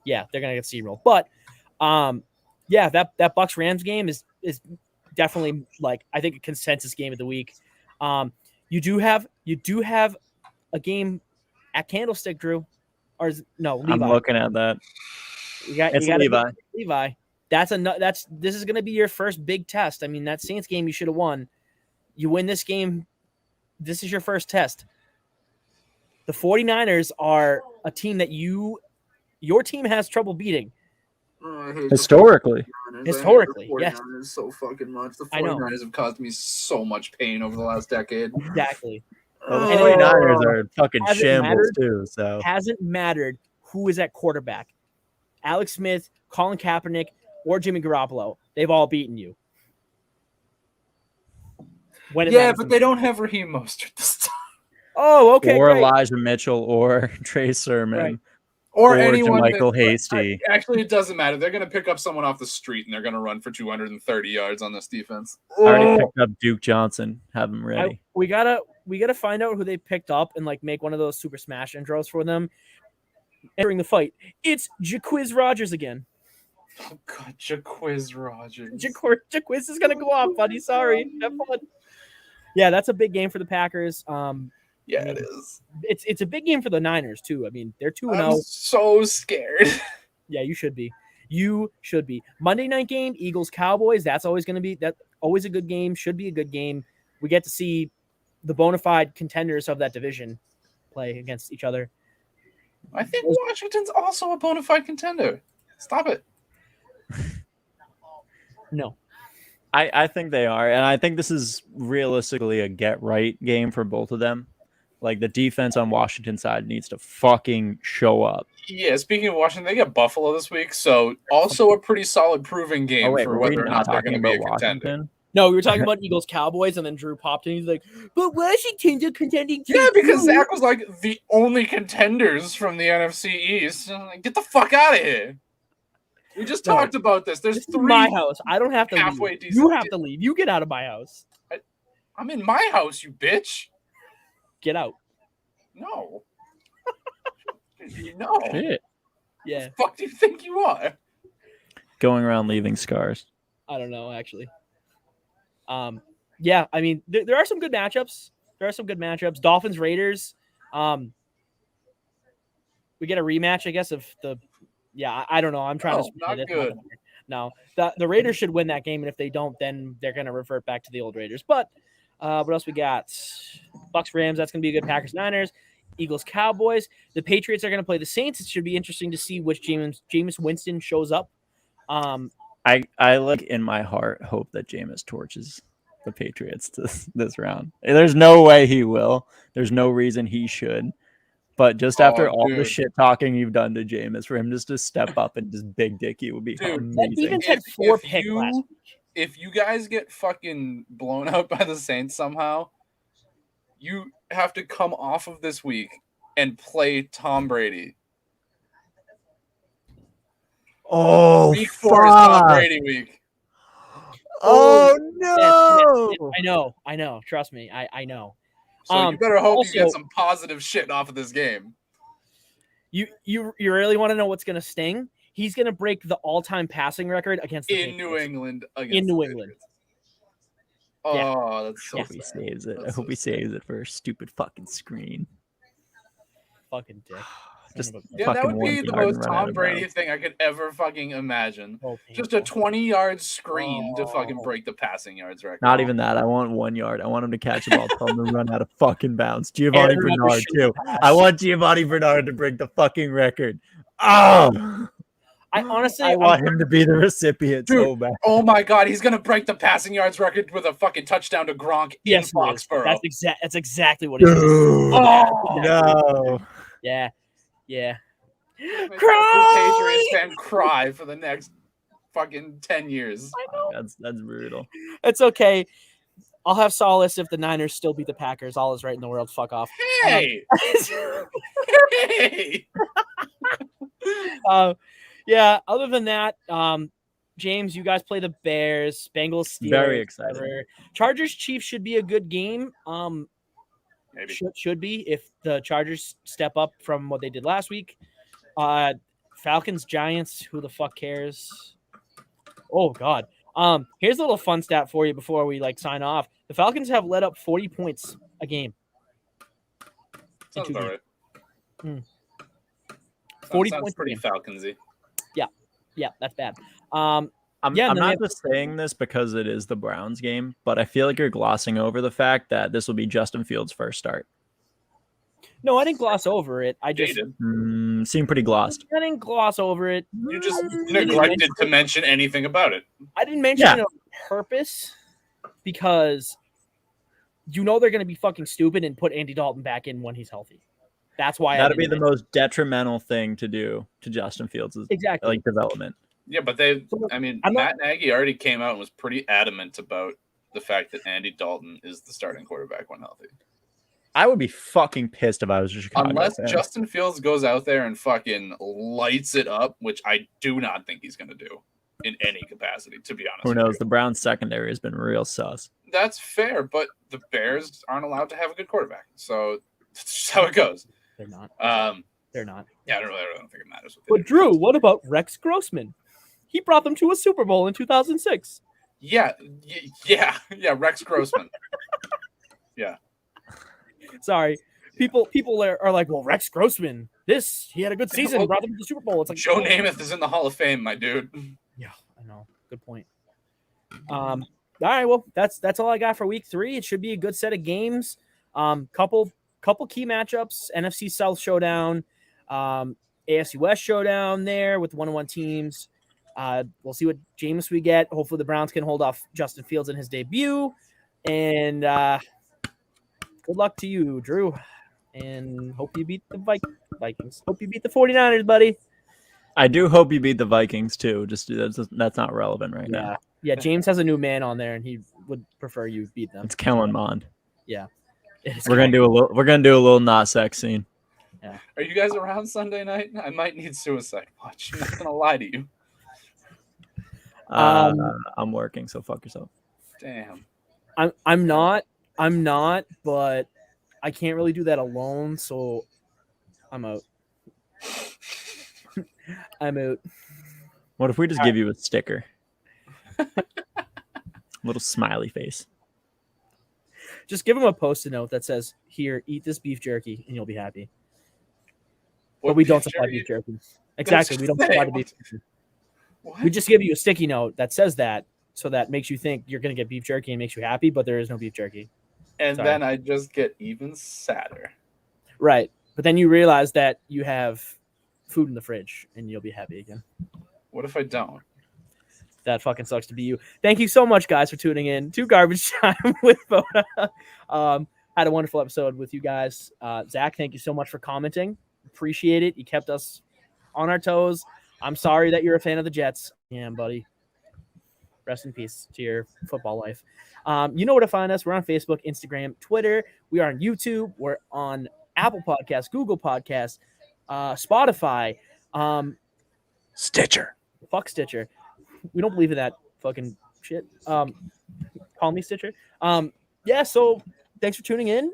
[SPEAKER 1] Yeah, they're going to get steamrolled. But yeah, that Bucks Rams game is definitely like I think a consensus game of the week. You do have a game at Candlestick, Drew, or no? Levi.
[SPEAKER 2] I'm looking at that. It's Levi.
[SPEAKER 1] Levi. This is going to be your first big test. I mean, that Saints game you should have won. You win this game. This is your first test. The 49ers are a team that your team has trouble beating.
[SPEAKER 2] Historically,
[SPEAKER 1] yes.
[SPEAKER 3] So fucking much. The
[SPEAKER 1] I know.
[SPEAKER 3] 49ers have caused me so much pain over the last decade.
[SPEAKER 1] Exactly.
[SPEAKER 2] the 49ers are fucking
[SPEAKER 1] Hasn't
[SPEAKER 2] shambles
[SPEAKER 1] mattered.
[SPEAKER 2] too. So
[SPEAKER 1] Hasn't mattered who is at quarterback. Alex Smith, Colin Kaepernick, or Jimmy Garoppolo. They've all beaten you.
[SPEAKER 3] Yeah, but they don't have Raheem Mostert this time.
[SPEAKER 1] Oh, okay.
[SPEAKER 2] or
[SPEAKER 1] great.
[SPEAKER 2] Elijah Mitchell or Trey Sermon.
[SPEAKER 1] Right.
[SPEAKER 3] Or
[SPEAKER 2] anyone
[SPEAKER 3] anyone.
[SPEAKER 2] Michael Hasty.
[SPEAKER 3] Actually, it doesn't matter. They're going to pick up someone off the street and they're going to run for 230 yards on this defense.
[SPEAKER 2] I already picked up Duke Johnson. Have him ready.
[SPEAKER 1] We gotta find out who they picked up and like make one of those Super Smash intros for them. Entering the fight, it's Jaquiz Rogers again.
[SPEAKER 3] Oh God, Jaquiz Rogers.
[SPEAKER 1] Jaquiz is gonna go off, buddy. Sorry, have fun. Yeah, that's a big game for the Packers.
[SPEAKER 3] Yeah, it is.
[SPEAKER 1] It's a big game for the Niners too. I mean, they're 2-0.
[SPEAKER 3] I'm so scared.
[SPEAKER 1] Yeah, you should be. You should be. Monday night game, Eagles Cowboys. That's always going to be always a good game. Should be a good game. We get to see the bona fide contenders of that division play against each other.
[SPEAKER 3] I think Washington's also a bona fide contender. Stop it.
[SPEAKER 1] No.
[SPEAKER 2] I think they are, and I think this is realistically a get right game for both of them. Like the defense on Washington side needs to fucking show up.
[SPEAKER 3] Yeah, speaking of Washington, they get Buffalo this week, so also a pretty solid proving game for
[SPEAKER 2] were we
[SPEAKER 3] whether or not they're
[SPEAKER 2] talking
[SPEAKER 3] going to be a
[SPEAKER 2] about
[SPEAKER 3] contender.
[SPEAKER 2] Washington?
[SPEAKER 1] No, we were talking about Eagles Cowboys, and then Drew popped in. He's like, "But Washington's a contending team."
[SPEAKER 3] Yeah, because
[SPEAKER 1] too."
[SPEAKER 3] Zach was like the only contenders from the NFC East. I'm like, get the fuck out of here. We just
[SPEAKER 1] No.
[SPEAKER 3] talked about this. There's
[SPEAKER 1] This is
[SPEAKER 3] three.
[SPEAKER 1] my house. I don't have to
[SPEAKER 3] halfway
[SPEAKER 1] leave.
[SPEAKER 3] decent
[SPEAKER 1] You have
[SPEAKER 3] teams.
[SPEAKER 1] to leave. You get out of my house.
[SPEAKER 3] I'm in my house, you bitch.
[SPEAKER 1] Get out.
[SPEAKER 3] No. No.
[SPEAKER 2] Shit.
[SPEAKER 1] Yeah,
[SPEAKER 3] The fuck do you think you are?
[SPEAKER 2] Going around leaving scars.
[SPEAKER 1] I don't know actually. Yeah, I mean there are some good matchups. Dolphins Raiders. We get a rematch, I guess, of the. Yeah, I don't know. I'm trying to.
[SPEAKER 3] Not
[SPEAKER 1] this.
[SPEAKER 3] good.
[SPEAKER 1] No, the Raiders should win that game, and if they don't, then they're going to revert back to the old Raiders. But what else we got? Bucks Rams. That's going to be a good. Packers Niners. Eagles Cowboys. The Patriots are going to play the Saints. It should be interesting to see which Jameis Winston shows up.
[SPEAKER 2] I like in my heart hope that Jameis torches the Patriots this round. There's no way he will. There's no reason he should. But just after all the shit talking you've done to Jameis, for him just to step up and just big dick you would be amazing.
[SPEAKER 1] That defense had 4 picks last week.
[SPEAKER 3] If you guys get fucking blown out by the Saints somehow, you have to come off of this week and play Tom Brady.
[SPEAKER 2] Oh,
[SPEAKER 3] Week 4 is Tom Brady week.
[SPEAKER 2] Oh no!
[SPEAKER 1] I know. Trust me, I know.
[SPEAKER 3] So you better hope
[SPEAKER 1] also,
[SPEAKER 3] you get some positive shit off of this game.
[SPEAKER 1] You really want to know what's going to sting? He's going to break the all-time passing record against the
[SPEAKER 3] In New England.
[SPEAKER 1] In New England.
[SPEAKER 3] Oh,
[SPEAKER 1] Yeah.
[SPEAKER 3] that's so
[SPEAKER 2] I hope he saves it. I hope he saves it for a stupid fucking screen.
[SPEAKER 1] Fucking dick.
[SPEAKER 2] Just
[SPEAKER 3] Yeah, that would be
[SPEAKER 2] 1
[SPEAKER 3] the
[SPEAKER 2] yard
[SPEAKER 3] most
[SPEAKER 2] and run out
[SPEAKER 3] Tom
[SPEAKER 2] of
[SPEAKER 3] Brady
[SPEAKER 2] bounds.
[SPEAKER 3] thing I could ever fucking imagine.
[SPEAKER 1] Oh,
[SPEAKER 3] Just a
[SPEAKER 1] painful.
[SPEAKER 3] 20-yard screen to fucking break the passing yards record.
[SPEAKER 2] Not even that. I want 1 yard. I want him to catch the ball, tell him to run out of fucking bounds. Giovanni
[SPEAKER 1] Everyone
[SPEAKER 2] Bernard
[SPEAKER 1] should
[SPEAKER 2] too.
[SPEAKER 1] pass.
[SPEAKER 2] I want Giovanni Bernard to break the fucking record. Oh,
[SPEAKER 1] I honestly,
[SPEAKER 2] I want him to be the recipient so bad.
[SPEAKER 3] Oh my god, he's gonna break the passing yards record with a fucking touchdown to Gronk
[SPEAKER 1] yes,
[SPEAKER 3] in Foxborough.
[SPEAKER 1] That's exactly what he's doing.
[SPEAKER 2] Dude,
[SPEAKER 3] Oh
[SPEAKER 2] no.
[SPEAKER 1] Yeah.
[SPEAKER 3] Make
[SPEAKER 1] Cry!
[SPEAKER 3] every Patriots fan cry for the next fucking 10 years.
[SPEAKER 2] That's brutal.
[SPEAKER 1] It's okay. I'll have solace if the Niners still beat the Packers. All is right in the world. Fuck off.
[SPEAKER 3] Hey! Hey!
[SPEAKER 1] Yeah. Other than that, James, you guys play the Bears, Bengals, Steelers.
[SPEAKER 2] Very excited.
[SPEAKER 1] whatever. Chargers, Chiefs should be a good game.
[SPEAKER 3] Maybe.
[SPEAKER 1] Should be if the Chargers step up from what they did last week. Falcons, Giants. Who the fuck cares? Oh God. Here's a little fun stat for you before we sign off. The Falcons have let up 40 points a game.
[SPEAKER 3] Sounds
[SPEAKER 1] two
[SPEAKER 3] about
[SPEAKER 1] games.
[SPEAKER 3] right.
[SPEAKER 1] 40
[SPEAKER 3] Sounds
[SPEAKER 1] points a
[SPEAKER 3] pretty
[SPEAKER 1] game.
[SPEAKER 3] Falconsy.
[SPEAKER 1] Yeah, that's bad.
[SPEAKER 2] I'm
[SPEAKER 1] Yeah, and then
[SPEAKER 2] not just saying this because it is the Browns game, but I feel like you're glossing over the fact that this will be Justin Fields' first start.
[SPEAKER 1] No, I didn't gloss over it. I just
[SPEAKER 3] Dated.
[SPEAKER 2] Seem pretty glossed.
[SPEAKER 1] I didn't gloss over it.
[SPEAKER 3] You just neglected to mention anything about it.
[SPEAKER 1] I didn't mention it on purpose because you know they're going to be fucking stupid and put Andy Dalton back in when he's healthy. That's why
[SPEAKER 2] That'd be the most detrimental thing to do to Justin Fields'
[SPEAKER 1] exactly
[SPEAKER 2] development.
[SPEAKER 3] Yeah, but Matt Nagy already came out and was pretty adamant about the fact that Andy Dalton is the starting quarterback when healthy.
[SPEAKER 2] I would be fucking pissed if I was a Chicago
[SPEAKER 3] Unless
[SPEAKER 2] fan.
[SPEAKER 3] Justin Fields goes out there and fucking lights it up, which I do not think he's going to do in any capacity, to be honest.
[SPEAKER 2] Who
[SPEAKER 3] with
[SPEAKER 2] knows?
[SPEAKER 3] you.
[SPEAKER 2] The Browns secondary has been real sus.
[SPEAKER 3] That's fair, but the Bears aren't allowed to have a good quarterback. So that's just how it goes.
[SPEAKER 1] They're not.
[SPEAKER 3] Um,
[SPEAKER 1] They're not.
[SPEAKER 3] yeah, I don't think it matters.
[SPEAKER 1] But Drew, what about Rex Grossman? He brought them to a Super Bowl in 2006.
[SPEAKER 3] Yeah, Rex Grossman. Yeah.
[SPEAKER 1] Sorry. People are like, well, Rex Grossman, he had a good season, brought them to the Super Bowl. It's like
[SPEAKER 3] Joe Namath is in the Hall of Fame, my dude.
[SPEAKER 1] Yeah, I know. Good point. All right, well, that's all I got for week 3. It should be a good set of games. Couple key matchups, NFC South showdown, AFC West showdown there with the 1-1 teams. We'll see what Jameis we get. Hopefully the Browns can hold off Justin Fields in his debut. And good luck to you, Drew. and hope you beat the Vikings. Hope you beat the 49ers, buddy.
[SPEAKER 2] I do hope you beat the Vikings too. Just that's not relevant right now.
[SPEAKER 1] Yeah. James has a new man on there, and he would prefer you beat them.
[SPEAKER 2] It's Kellen Mond.
[SPEAKER 1] Yeah,
[SPEAKER 2] we're gonna do a little not sex scene.
[SPEAKER 1] Yeah.
[SPEAKER 3] Are you guys around Sunday night? I might need suicide watch. I'm not gonna lie to you.
[SPEAKER 2] I'm working, so fuck yourself.
[SPEAKER 3] Damn.
[SPEAKER 1] I'm not, but I can't really do that alone, so I'm out. I'm out.
[SPEAKER 2] What if we just give you a sticker? Little smiley face.
[SPEAKER 1] Just give him a post-it note that says, "Here, eat this beef jerky, and you'll be happy." But we don't supply beef jerky. Exactly, we don't supply the beef jerky.
[SPEAKER 3] What?
[SPEAKER 1] We just give you a sticky note that says that, so that makes you think you're going to get beef jerky and makes you happy, but there is no beef jerky.
[SPEAKER 3] And
[SPEAKER 1] Sorry.
[SPEAKER 3] then I just get even sadder.
[SPEAKER 1] Right. But then you realize that you have food in the fridge, and you'll be happy again.
[SPEAKER 3] What if I don't?
[SPEAKER 1] That fucking sucks to be you. Thank you so much, guys, for tuning in to Garbage Time with BOTA. Had a wonderful episode with you guys. Zach, thank you so much for commenting. Appreciate it. You kept us on our toes. I'm sorry that you're a fan of the Jets. Yeah, buddy. Rest in peace to your football life. You know where to find us. We're on Facebook, Instagram, Twitter. We are on YouTube. We're on Apple Podcasts, Google Podcasts, Spotify,
[SPEAKER 2] Stitcher.
[SPEAKER 1] Fuck Stitcher. We don't believe in that fucking shit. Call me Stitcher. Yeah, so thanks for tuning in.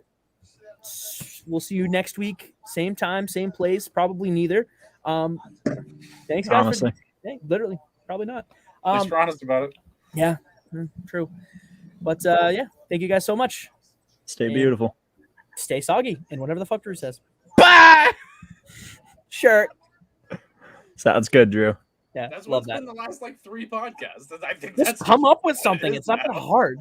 [SPEAKER 1] We'll see you next week. Same time, same place. Probably neither. Thanks, guys.
[SPEAKER 2] Honestly.
[SPEAKER 1] Literally. Probably not.
[SPEAKER 3] At least we're honest about it.
[SPEAKER 1] Yeah, true. But yeah, thank you guys so much.
[SPEAKER 2] Stay beautiful.
[SPEAKER 1] Stay soggy, and whatever the fuck Drew says.
[SPEAKER 2] Bye!
[SPEAKER 1] Sure.
[SPEAKER 2] Sounds good, Drew.
[SPEAKER 1] Yeah,
[SPEAKER 3] That's
[SPEAKER 1] love
[SPEAKER 3] what's
[SPEAKER 1] that.
[SPEAKER 3] been the last 3 podcasts. I think
[SPEAKER 1] Just come up with something. It's not that hard.